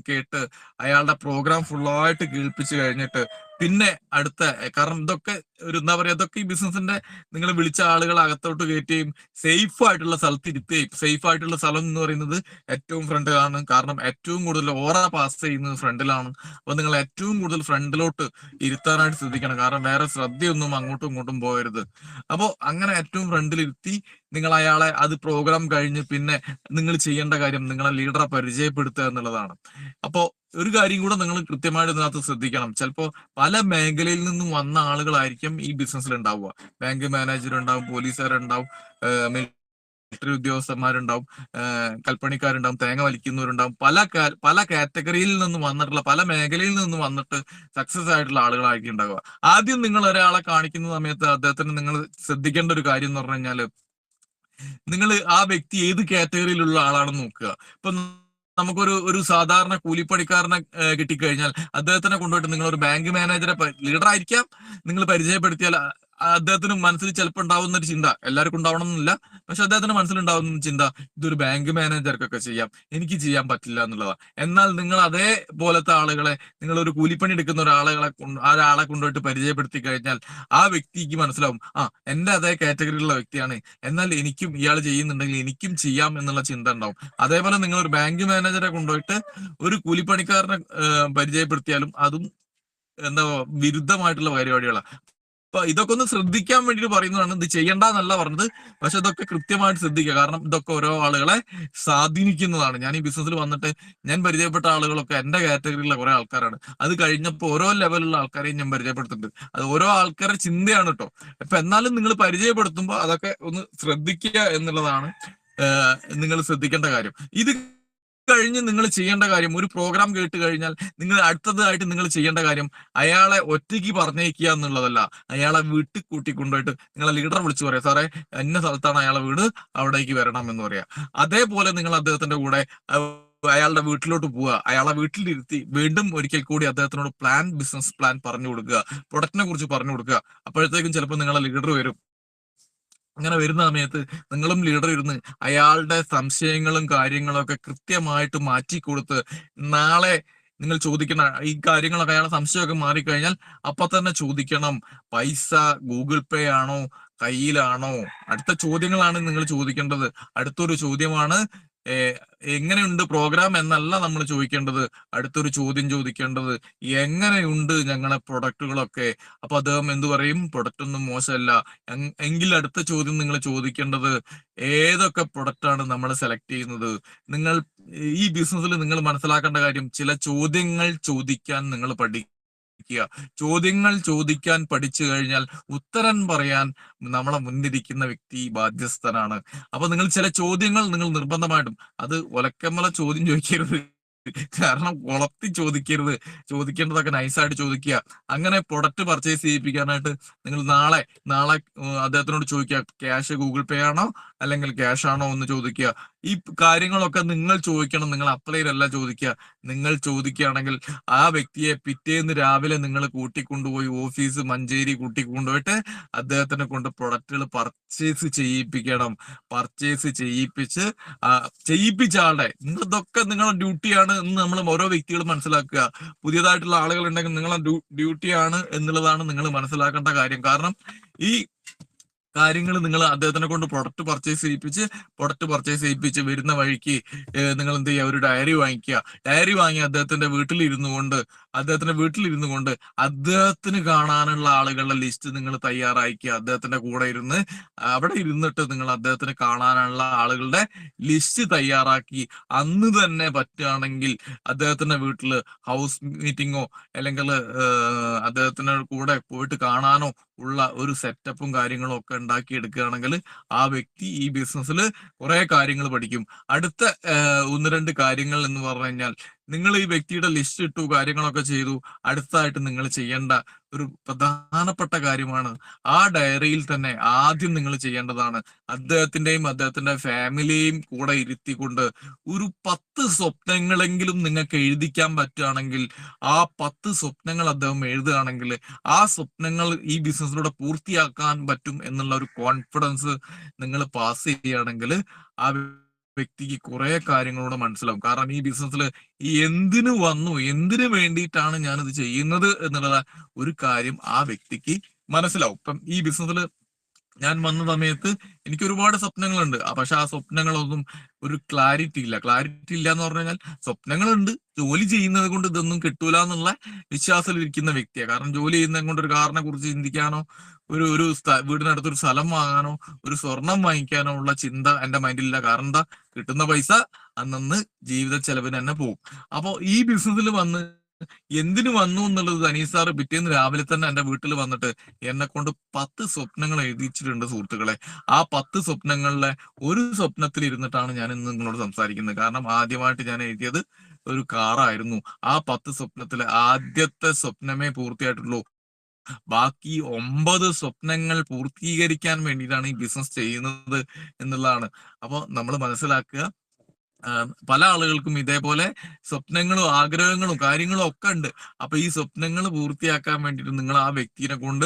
കേട്ട് അയാളുടെ പ്രോഗ്രാം ഫുള്ളായിട്ട് കേൾപ്പിച്ചു കഴിഞ്ഞിട്ട് പിന്നെ അടുത്ത, കാരണം ഇതൊക്കെ ഒരു എന്താ പറയാ, ഇതൊക്കെ ഈ ബിസിനസിന്റെ നിങ്ങൾ വിളിച്ച ആളുകൾ അകത്തോട്ട് കയറ്റുകയും സേഫ് ആയിട്ടുള്ള സ്ഥലത്ത് ഇരുത്തുകയും, സേഫ് ആയിട്ടുള്ള സ്ഥലം എന്ന് പറയുന്നത് ഏറ്റവും ഫ്രണ്ടിലാണ്. കാരണം ഏറ്റവും കൂടുതൽ ഓറ പാസ് ചെയ്യുന്നത് ഫ്രണ്ടിലാണ്. അപ്പൊ നിങ്ങൾ ഏറ്റവും കൂടുതൽ ഫ്രണ്ടിലോട്ട് ഇരുത്താനായിട്ട് ശ്രദ്ധിക്കണം. കാരണം വേറെ ശ്രദ്ധയൊന്നും അങ്ങോട്ടും ഇങ്ങോട്ടും പോകരുത്. അപ്പോ അങ്ങനെ ഏറ്റവും ഫ്രണ്ടിലിരുത്തി നിങ്ങൾ അയാളെ, അത് പ്രോഗ്രാം കഴിഞ്ഞ് പിന്നെ നിങ്ങൾ ചെയ്യേണ്ട കാര്യം നിങ്ങളെ ലീഡറെ പരിചയപ്പെടുത്തുക എന്നുള്ളതാണ്. അപ്പോ ഒരു കാര്യം കൂടെ നിങ്ങൾ കൃത്യമായിട്ട് ഇതിനകത്ത് ശ്രദ്ധിക്കണം. ചിലപ്പോ പല മേഖലയിൽ നിന്നും വന്ന ആളുകളായിരിക്കും ഈ ബിസിനസ്സിൽ ഉണ്ടാവുക. ബാങ്ക് മാനേജർ ഉണ്ടാവും, പോലീസുകാരുണ്ടാവും, മിലിറ്ററി ഉദ്യോഗസ്ഥന്മാരുണ്ടാവും, കൽപ്പണിക്കാരുണ്ടാവും, തേങ്ങ വലിക്കുന്നവരുണ്ടാവും. പല കാറ്റഗറിയിൽ നിന്നും വന്നിട്ടുള്ള, പല മേഖലയിൽ നിന്നും വന്നിട്ട് സക്സസ് ആയിട്ടുള്ള ആളുകളായിരിക്കും ഉണ്ടാവുക. ആദ്യം നിങ്ങൾ ഒരാളെ കാണിക്കുന്ന സമയത്ത് അദ്ദേഹത്തിന് നിങ്ങൾ ശ്രദ്ധിക്കേണ്ട ഒരു കാര്യം എന്ന് പറഞ്ഞു കഴിഞ്ഞാല്, നിങ്ങൾ ആ വ്യക്തി ഏത് കാറ്റഗറിയിലുള്ള ആളാണെന്ന് നോക്കുക. ഇപ്പൊ നമുക്കൊരു സാധാരണ കൂലിപ്പണിക്കാരനെ കിട്ടിക്കഴിഞ്ഞാൽ അദ്ദേഹത്തിനെ കൊണ്ടുപോയിട്ട് നിങ്ങൾ ഒരു ബാങ്ക് മാനേജറെ, ലീഡർ ആയിരിക്കാം, നിങ്ങൾ പരിചയപ്പെടുത്തിയാൽ അദ്ദേഹത്തിന് മനസ്സിൽ ചിലപ്പോൾ ഉണ്ടാവുന്ന ഒരു ചിന്ത, എല്ലാവർക്കും ഉണ്ടാവണമെന്നില്ല, പക്ഷെ അദ്ദേഹത്തിന് മനസ്സിലുണ്ടാവുന്ന ചിന്ത ഇതൊരു ബാങ്ക് മാനേജർക്കൊക്കെ ചെയ്യാം, എനിക്ക് ചെയ്യാൻ പറ്റില്ല എന്നുള്ളതാണ്. എന്നാൽ നിങ്ങൾ അതേപോലത്തെ ആളുകളെ, നിങ്ങൾ ഒരു കൂലിപ്പണി എടുക്കുന്ന ഒരാളെ കൊണ്ടുപോയിട്ട് പരിചയപ്പെടുത്തി കഴിഞ്ഞാൽ ആ വ്യക്തിക്ക് മനസ്സിലാവും, എന്റെ അതേ കാറ്റഗറിയിലുള്ള വ്യക്തിയാണ്, എന്നാൽ എനിക്കും ഇയാൾ ചെയ്യുന്നുണ്ടെങ്കിൽ എനിക്കും ചെയ്യാം എന്നുള്ള ചിന്ത ഉണ്ടാവും. അതേപോലെ നിങ്ങൾ ഒരു ബാങ്ക് മാനേജറെ കൊണ്ടുപോയിട്ട് ഒരു കൂലിപ്പണിക്കാരനെ പരിചയപ്പെടുത്തിയാലും അതും എന്താ വിരുദ്ധമായിട്ടുള്ള പരിപാടികളാണ്. അപ്പൊ ഇതൊക്കെ ഒന്ന് ശ്രദ്ധിക്കാൻ വേണ്ടിയിട്ട് പറയുന്നതാണ്. ഇത് ചെയ്യണ്ടെന്നല്ല പറഞ്ഞത്, പക്ഷെ ഇതൊക്കെ കൃത്യമായിട്ട് ശ്രദ്ധിക്കുക. കാരണം ഇതൊക്കെ ഓരോ ആളുകളെ സ്വാധീനിക്കുന്നതാണ്. ഞാൻ ഈ ബിസിനസ്സിൽ വന്നിട്ട് ഞാൻ പരിചയപ്പെട്ട ആളുകളൊക്കെ എന്റെ കാറ്റഗറിയിലുള്ള കുറെ ആൾക്കാരാണ്. അത് കഴിഞ്ഞപ്പോൾ ഓരോ ലെവലിലുള്ള ആൾക്കാരെയും ഞാൻ പരിചയപ്പെടുത്തുന്നുണ്ട്. അത് ഓരോ ആൾക്കാരുടെ ചിന്തയാണ് കേട്ടോ. അപ്പൊ എന്നാലും നിങ്ങൾ പരിചയപ്പെടുത്തുമ്പോൾ അതൊക്കെ ഒന്ന് ശ്രദ്ധിക്കുക എന്നുള്ളതാണ് നിങ്ങൾ ശ്രദ്ധിക്കേണ്ട കാര്യം. ഇത് കഴിഞ്ഞ് നിങ്ങൾ ചെയ്യേണ്ട കാര്യം, ഒരു പ്രോഗ്രാം കേട്ട് കഴിഞ്ഞാൽ നിങ്ങൾ അടുത്തതായിട്ട് നിങ്ങൾ ചെയ്യേണ്ട കാര്യം അയാളെ ഒറ്റയ്ക്ക് പറഞ്ഞേക്കുക എന്നുള്ളതല്ല, അയാളെ വീട്ടിൽ കൂട്ടിക്കൊണ്ടുപോയിട്ട് നിങ്ങളെ ലീഡറെ വിളിച്ചു പറയാം, സാറേ ഇന്ന സ്ഥലത്താണ് അയാളെ വീട്, അവിടേക്ക് വരണം എന്ന് പറയാം. അതേപോലെ നിങ്ങൾ അദ്ദേഹത്തിന്റെ കൂടെ അയാളുടെ വീട്ടിലോട്ട് പോവുക, അയാളെ വീട്ടിലിരുത്തി വീണ്ടും ഒരിക്കൽ കൂടി അദ്ദേഹത്തിനോട് ബിസിനസ് പ്ലാൻ പറഞ്ഞു കൊടുക്കുക, പ്രൊഡക്റ്റിനെ കുറിച്ച് പറഞ്ഞു കൊടുക്കുക. അപ്പോഴത്തേക്കും ചിലപ്പോൾ നിങ്ങളെ ലീഡർ വരും. അങ്ങനെ വരുന്ന സമയത്ത് നിങ്ങളും ലീഡർ ഇരുന്ന് അയാളുടെ സംശയങ്ങളും കാര്യങ്ങളും ഒക്കെ കൃത്യമായിട്ട് മാറ്റിക്കൊടുത്ത്, നാളെ നിങ്ങൾ ചോദിക്കണം ഈ കാര്യങ്ങളൊക്കെ, അയാളുടെ സംശയമൊക്കെ മാറിക്കഴിഞ്ഞാൽ അപ്പൊ തന്നെ ചോദിക്കണം, പൈസ ഗൂഗിൾ പേ ആണോ കയ്യിലാണോ? അടുത്ത ചോദ്യങ്ങളാണ് നിങ്ങൾ ചോദിക്കേണ്ടത്. അടുത്തൊരു ചോദ്യമാണ് എങ്ങനെയുണ്ട് പ്രോഗ്രാം എന്നല്ല നമ്മൾ ചോദിക്കേണ്ടത്. അടുത്തൊരു ചോദ്യം ചോദിക്കേണ്ടത് എങ്ങനെയുണ്ട് ഞങ്ങളെ പ്രൊഡക്റ്റുകളൊക്കെ. അപ്പൊ അദ്ദേഹം എന്ത് പറയും? പ്രൊഡക്റ്റ് ഒന്നും മോശമല്ല. എങ്കിൽ അടുത്ത ചോദ്യം നിങ്ങൾ ചോദിക്കേണ്ടത് ഏതൊക്കെ പ്രൊഡക്റ്റാണ് നമ്മൾ സെലക്ട് ചെയ്യുന്നത്. നിങ്ങൾ ഈ ബിസിനസ്സിൽ നിങ്ങൾ മനസ്സിലാക്കേണ്ട കാര്യം, ചില ചോദ്യങ്ങൾ ചോദിക്കാൻ നിങ്ങൾ ചോദ്യങ്ങൾ ചോദിക്കാൻ പഠിച്ചു കഴിഞ്ഞാൽ ഉത്തരം പറയാൻ നമ്മളെ മുന്നിരിക്കുന്ന വ്യക്തി ബാധ്യസ്ഥനാണ്. അപ്പൊ നിങ്ങൾ ചില ചോദ്യങ്ങൾ നിങ്ങൾ നിർബന്ധമായിട്ടും, അത് ഒലക്കമ്മല ചോദ്യം ചോദിക്കരുത്, കാരണം കുളത്തി ചോദിക്കരുത്, ചോദിക്കേണ്ടതൊക്കെ നൈസായിട്ട് ചോദിക്കുക. അങ്ങനെ പ്രൊഡക്റ്റ് പർച്ചേസ് ചെയ്യിപ്പിക്കാനായിട്ട് നിങ്ങൾ നാളെ അദ്ദേഹത്തിനോട് ചോദിക്കുക, ക്യാഷ് ഗൂഗിൾ പേ ആണോ അല്ലെങ്കിൽ ക്യാഷ് ആണോ എന്ന് ചോദിക്കുക. ഈ കാര്യങ്ങളൊക്കെ നിങ്ങൾ ചോദിക്കണം, നിങ്ങൾ അപ്ലൈയിലല്ല ചോദിക്കുക. നിങ്ങൾ ചോദിക്കുകയാണെങ്കിൽ ആ വ്യക്തിയെ പിറ്റേന്ന് രാവിലെ നിങ്ങൾ കൂട്ടിക്കൊണ്ടുപോയി ഓഫീസ് മഞ്ചേരി കൂട്ടിക്കൊണ്ടുപോയിട്ട് അദ്ദേഹത്തിനെ കൊണ്ട് പ്രൊഡക്റ്റുകൾ പർച്ചേസ് ചെയ്യിപ്പിക്കണം. പർച്ചേസ് ചെയ്യിപ്പിച്ച ആളുടെ, ഇതൊക്കെ നിങ്ങളുടെ ഡ്യൂട്ടിയാണ് എന്ന് നമ്മൾ ഓരോ വ്യക്തികളും മനസ്സിലാക്കുക. പുതിയതായിട്ടുള്ള ആളുകൾ ഉണ്ടെങ്കിൽ നിങ്ങളെ ഡ്യൂട്ടിയാണ് എന്നുള്ളതാണ് നിങ്ങൾ മനസ്സിലാക്കേണ്ട കാര്യം. കാരണം ഈ കാര്യങ്ങൾ നിങ്ങൾ അദ്ദേഹത്തിനെ കൊണ്ട് പ്രൊഡക്റ്റ് പർച്ചേസ് ചെയ്യിപ്പിച്ച് വരുന്ന വഴിക്ക് നിങ്ങൾ എന്ത് ചെയ്യുക, ഒരു ഡയറി വാങ്ങിക്കുക. ഡയറി വാങ്ങി അദ്ദേഹത്തിന്റെ വീട്ടിലിരുന്നു കൊണ്ട് അദ്ദേഹത്തിന് കാണാനുള്ള ആളുകളുടെ ലിസ്റ്റ് നിങ്ങൾ തയ്യാറാക്കുക. അദ്ദേഹത്തിന്റെ കൂടെ ഇരുന്ന് അവിടെ ഇരുന്നിട്ട് നിങ്ങൾ അദ്ദേഹത്തിന് കാണാനുള്ള ആളുകളുടെ ലിസ്റ്റ് തയ്യാറാക്കി അന്ന് തന്നെ പറ്റുകയാണെങ്കിൽ അദ്ദേഹത്തിന്റെ വീട്ടില് ഹൗസ് മീറ്റിങ്ങോ അല്ലെങ്കിൽ അദ്ദേഹത്തിന്റെ കൂടെ പോയിട്ട് കാണാനോ ഉള്ള ഒരു സെറ്റപ്പും കാര്യങ്ങളും ഒക്കെ ഉണ്ടാക്കി എടുക്കുകയാണെങ്കിൽ ആ വ്യക്തി ഈ ബിസിനസ്സിൽ കുറെ കാര്യങ്ങൾ പഠിക്കും. അടുത്ത 1-2 കാര്യങ്ങൾ എന്ന് പറഞ്ഞു കഴിഞ്ഞാൽ, നിങ്ങൾ ഈ വ്യക്തിയുടെ ലിസ്റ്റ് ഇട്ടു, കാര്യങ്ങളൊക്കെ ചെയ്തു. അടുത്തതായിട്ട് നിങ്ങൾ ചെയ്യേണ്ട ഒരു പ്രധാനപ്പെട്ട കാര്യമാണ്, ആ ഡയറിയിൽ തന്നെ ആദ്യം നിങ്ങൾ ചെയ്യേണ്ടതാണ് അദ്ദേഹത്തിന്റെ ഫാമിലിയെയും കൂടെ ഇരുത്തിക്കൊണ്ട് ഒരു 10 സ്വപ്നങ്ങളെങ്കിലും നിങ്ങൾക്ക് എഴുതിക്കാൻ പറ്റുകയാണെങ്കിൽ, ആ 10 സ്വപ്നങ്ങൾ അദ്ദേഹം എഴുതുകയാണെങ്കിൽ ആ സ്വപ്നങ്ങൾ ഈ ബിസിനസ്സിലൂടെ പൂർത്തിയാക്കാൻ പറ്റും എന്നുള്ള ഒരു കോൺഫിഡൻസ് നിങ്ങൾ പാസ് ചെയ്യുകയാണെങ്കിൽ ആ വ്യക്തിക്ക് കുറെ കാര്യങ്ങളൂടെ മനസ്സിലാവും. കാരണം ഈ ബിസിനസ്സിൽ എന്തിനു വേണ്ടിയിട്ടാണ് ഞാനിത് ചെയ്യുന്നത് എന്നുള്ള ഒരു കാര്യം ആ വ്യക്തിക്ക് മനസ്സിലാവും. ഇപ്പം ഈ ബിസിനസ്സിൽ ഞാൻ വന്ന സമയത്ത് എനിക്ക് ഒരുപാട് സ്വപ്നങ്ങളുണ്ട്. പക്ഷെ ആ സ്വപ്നങ്ങളൊന്നും ഒരു ക്ലാരിറ്റി ഇല്ല എന്ന് പറഞ്ഞു കഴിഞ്ഞാൽ, സ്വപ്നങ്ങളുണ്ട്, ജോലി ചെയ്യുന്നത് കൊണ്ട് ഇതൊന്നും കിട്ടൂല എന്നുള്ള വിശ്വാസത്തിൽ ഇരിക്കുന്ന വ്യക്തിയാണ്. കാരണം ജോലി ചെയ്യുന്നത് കൊണ്ട് ഒരു കാറിനെ കുറിച്ച് ചിന്തിക്കാനോ ഒരു വീടിനടുത്ത് ഒരു സ്ഥലം വാങ്ങാനോ ഒരു സ്വർണം വാങ്ങിക്കാനോ ഉള്ള ചിന്ത എന്റെ മൈൻഡിലില്ല. കാരണം എന്താ, കിട്ടുന്ന പൈസ അന്നന്ന് ജീവിത ചെലവിന് തന്നെ പോകും. അപ്പൊ ഈ ബിസിനസ്സിൽ എന്തിനു വന്നു എന്നുള്ളത് അനീസ് സാറ് പിറ്റേന്ന് രാവിലെ തന്നെ എന്റെ വീട്ടിൽ വന്നിട്ട് എന്നെ കൊണ്ട് 10 സ്വപ്നങ്ങൾ എഴുതിച്ചിട്ടുണ്ട് സുഹൃത്തുക്കളെ. ആ 10 സ്വപ്നങ്ങളിലെ ഒരു സ്വപ്നത്തിൽ ഇരുന്നിട്ടാണ് ഞാൻ ഇന്ന് നിങ്ങളോട് സംസാരിക്കുന്നത്. കാരണം ആദ്യമായിട്ട് ഞാൻ എഴുതിയത് ഒരു കാറായിരുന്നു. ആ 10 സ്വപ്നത്തിലെ ആദ്യത്തെ സ്വപ്നമേ പൂർത്തിയായിട്ടുള്ളൂ. ബാക്കി 9 സ്വപ്നങ്ങൾ പൂർത്തീകരിക്കാൻ വേണ്ടിയിട്ടാണ് ഈ ബിസിനസ് ചെയ്യുന്നത് എന്നുള്ളതാണ്. അപ്പൊ നമ്മൾ മനസ്സിലാക്കുക, പല ആളുകൾക്കും ഇതേപോലെ സ്വപ്നങ്ങളും ആഗ്രഹങ്ങളും കാര്യങ്ങളും ഒക്കെ ഉണ്ട്. അപ്പൊ ഈ സ്വപ്നങ്ങൾ പൂർത്തിയാക്കാൻ വേണ്ടിയിട്ട് നിങ്ങൾ ആ വ്യക്തിനെ കൊണ്ട്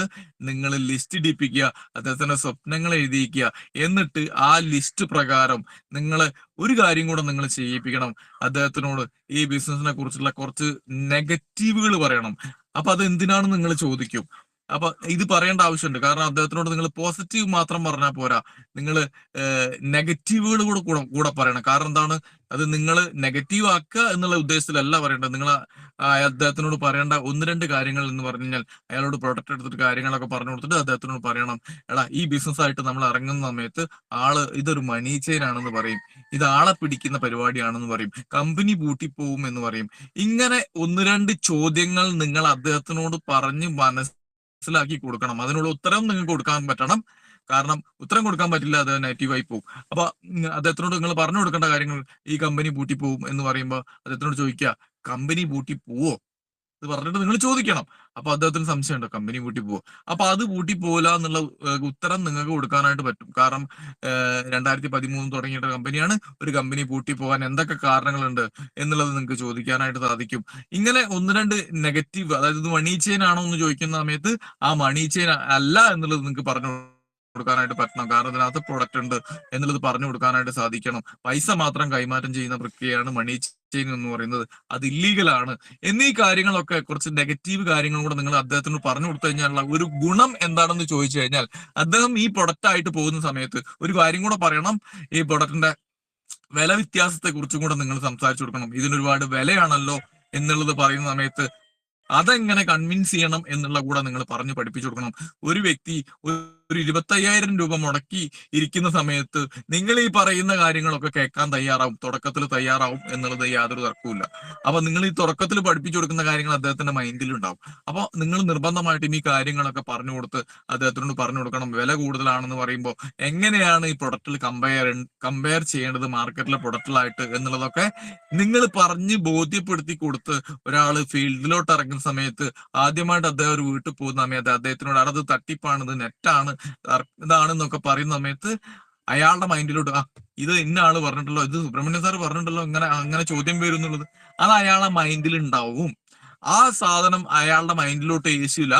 നിങ്ങൾ ലിസ്റ്റ് ഇടിപ്പിക്കുക, അദ്ദേഹത്തിന്റെ സ്വപ്നങ്ങൾ എഴുതിയിക്കുക. എന്നിട്ട് ആ ലിസ്റ്റ് പ്രകാരം നിങ്ങൾ ഒരു കാര്യം കൂടെ നിങ്ങൾ ചെയ്യിപ്പിക്കണം, അദ്ദേഹത്തിനോട് ഈ ബിസിനസിനെ കുറിച്ചുള്ള കുറച്ച് നെഗറ്റീവുകൾ പറയണം. അപ്പൊ അത് എന്തിനാണെന്ന് നിങ്ങൾ ചോദിക്കും. അപ്പൊ ഇത് പറയേണ്ട ആവശ്യമുണ്ട്. കാരണം അദ്ദേഹത്തിനോട് നിങ്ങൾ പോസിറ്റീവ് മാത്രം പറഞ്ഞാൽ പോരാ, നിങ്ങൾ നെഗറ്റീവുകൾ കൂടെ പറയണം. കാരണം എന്താണ്, അത് നിങ്ങൾ നെഗറ്റീവ് ആക്കുക എന്നുള്ള ഉദ്ദേശത്തിലല്ല പറയേണ്ടത്. നിങ്ങൾ അദ്ദേഹത്തിനോട് പറയേണ്ട 1-2 കാര്യങ്ങൾ എന്ന് പറഞ്ഞു കഴിഞ്ഞാൽ, അയാളോട് പ്രൊഡക്റ്റ് എടുത്തിട്ട് കാര്യങ്ങളൊക്കെ പറഞ്ഞു കൊടുത്തിട്ട് അദ്ദേഹത്തിനോട് പറയണം, എടാ ഈ ബിസിനസ് ആയിട്ട് നമ്മൾ ഇറങ്ങുന്ന സമയത്ത് ഇതൊരു മണി ചെയിൻ ആണെന്ന് പറയും, ഇത് ആളെ പിടിക്കുന്ന പരിപാടിയാണെന്ന് പറയും, കമ്പനി പൂട്ടിപ്പോവും എന്ന് പറയും. ഇങ്ങനെ 1-2 ചോദ്യങ്ങൾ നിങ്ങൾ അദ്ദേഹത്തിനോട് പറഞ്ഞ് മനസ്സിലാക്കി കൊടുക്കണം. അതിനുള്ള ഉത്തരം നിങ്ങൾക്ക് കൊടുക്കാൻ പറ്റണം. കാരണം ഉത്തരം കൊടുക്കാൻ പറ്റില്ല, അത് നെഗറ്റീവായി പോകും. അപ്പൊ അദ്ദേഹത്തിനോട് നിങ്ങൾ പറഞ്ഞു കൊടുക്കേണ്ട കാര്യങ്ങൾ, ഈ കമ്പനി പൂട്ടിപ്പോവും എന്ന് പറയുമ്പോൾ അദ്ദേഹത്തിനോട് ചോദിക്കുക, കമ്പനി പൂട്ടി പോവോ ഇത് പറഞ്ഞിട്ട് നിങ്ങൾ ചോദിക്കണം. അപ്പൊ അദ്ദേഹത്തിന് സംശയമുണ്ടോ, കമ്പനി പൂട്ടി പോവോ? അപ്പൊ അത് പൂട്ടി പോവില്ല എന്നുള്ള ഉത്തരം നിങ്ങൾക്ക് കൊടുക്കാനായിട്ട് പറ്റും. കാരണം 2013 തുടങ്ങിയിട്ട് കമ്പനിയാണ്. ഒരു കമ്പനി പൂട്ടി പോകാൻ എന്തൊക്കെ കാരണങ്ങളുണ്ട് എന്നുള്ളത് നിങ്ങൾക്ക് ചോദിക്കാനായിട്ട് സാധിക്കും. ഇങ്ങനെ 1-2 നെഗറ്റീവ്, അതായത് ഇത് മണി ചെയിൻ ആണോ എന്ന് ചോദിക്കുന്ന സമയത്ത് ആ മണി ചെയിൻ അല്ല എന്നുള്ളത് നിങ്ങൾക്ക് പറഞ്ഞു കൊടുക്കാനായിട്ട് പറ്റണം. കാരണം ഇതിനകത്ത് പ്രൊഡക്റ്റ് ഉണ്ട് എന്നുള്ളത് പറഞ്ഞു കൊടുക്കാനായിട്ട് സാധിക്കണം. പൈസ മാത്രം കൈമാറ്റം ചെയ്യുന്ന പ്രക്രിയയാണ് മണി ചെയിൻ എന്ന് പറയുന്നത്, അത് ഇല്ലീഗലാണ്. എന്നീ കാര്യങ്ങളൊക്കെ കുറച്ച് നെഗറ്റീവ് കാര്യങ്ങളും കൂടെ നിങ്ങൾ അദ്ദേഹത്തിന് പറഞ്ഞു കൊടുത്തു കഴിഞ്ഞാലുള്ള ഒരു ഗുണം എന്താണെന്ന് ചോദിച്ചു കഴിഞ്ഞാൽ, അദ്ദേഹം ഈ പ്രൊഡക്റ്റ് ആയിട്ട് പോകുന്ന സമയത്ത് ഒരു കാര്യം കൂടെ പറയണം, ഈ പ്രൊഡക്റ്റിന്റെ വില വ്യത്യാസത്തെ കുറിച്ചും കൂടെ നിങ്ങൾ സംസാരിച്ചു കൊടുക്കണം. ഇതിനൊരുപാട് വിലയാണല്ലോ എന്നുള്ളത് പറയുന്ന സമയത്ത് അതെങ്ങനെ കൺവിൻസ് ചെയ്യണം എന്നുള്ള കൂടെ നിങ്ങൾ പറഞ്ഞു പഠിപ്പിച്ചു കൊടുക്കണം. ഒരു വ്യക്തി ഒരു 25,000 രൂപ മുടക്കി ഇരിക്കുന്ന സമയത്ത് നിങ്ങൾ ഈ പറയുന്ന കാര്യങ്ങളൊക്കെ കേൾക്കാൻ തുടക്കത്തിൽ തയ്യാറാവും എന്നുള്ളത് യാതൊരു തർക്കവുമില്ല. അപ്പൊ നിങ്ങൾ ഈ തുടക്കത്തിൽ പഠിപ്പിച്ചു കൊടുക്കുന്ന കാര്യങ്ങൾ അദ്ദേഹത്തിന്റെ മൈൻഡിൽ ഉണ്ടാവും. അപ്പൊ നിങ്ങൾ നിർബന്ധമായിട്ടും ഈ കാര്യങ്ങളൊക്കെ പറഞ്ഞു കൊടുത്ത് അദ്ദേഹത്തിനോട് പറഞ്ഞു കൊടുക്കണം. വില കൂടുതലാണെന്ന് പറയുമ്പോൾ എങ്ങനെയാണ് ഈ പ്രൊഡക്റ്റിൽ കമ്പയർ ചെയ്യേണ്ടത് മാർക്കറ്റിലെ പ്രൊഡക്റ്റിലായിട്ട് എന്നുള്ളതൊക്കെ നിങ്ങൾ പറഞ്ഞ് ബോധ്യപ്പെടുത്തി കൊടുത്ത്, ഒരാള് ഫീൽഡിലോട്ട് ഇറങ്ങുന്ന സമയത്ത് ആദ്യമായിട്ട് അദ്ദേഹം ഒരു വീട്ടിൽ പോകുന്ന സമയത്ത് അദ്ദേഹത്തിനോട് അത് തട്ടിപ്പാണ്, ഇത് നെറ്റാണ്, ഇതാണെന്നൊക്കെ പറയുന്ന സമയത്ത് അയാളുടെ മൈൻഡിലോട്ട് ഇത് ഇന്ന ആള് പറഞ്ഞിട്ടല്ലോ, ഇത് സുബ്രഹ്മണ്യ സാർ പറഞ്ഞിട്ടല്ലോ, അങ്ങനെ ചോദ്യം വരും എന്നുള്ളത് അത് അയാളുടെ മൈൻഡിൽ ഉണ്ടാവും. ആ സാധനം അയാളുടെ മൈൻഡിലോട്ട് ഏശില്ല.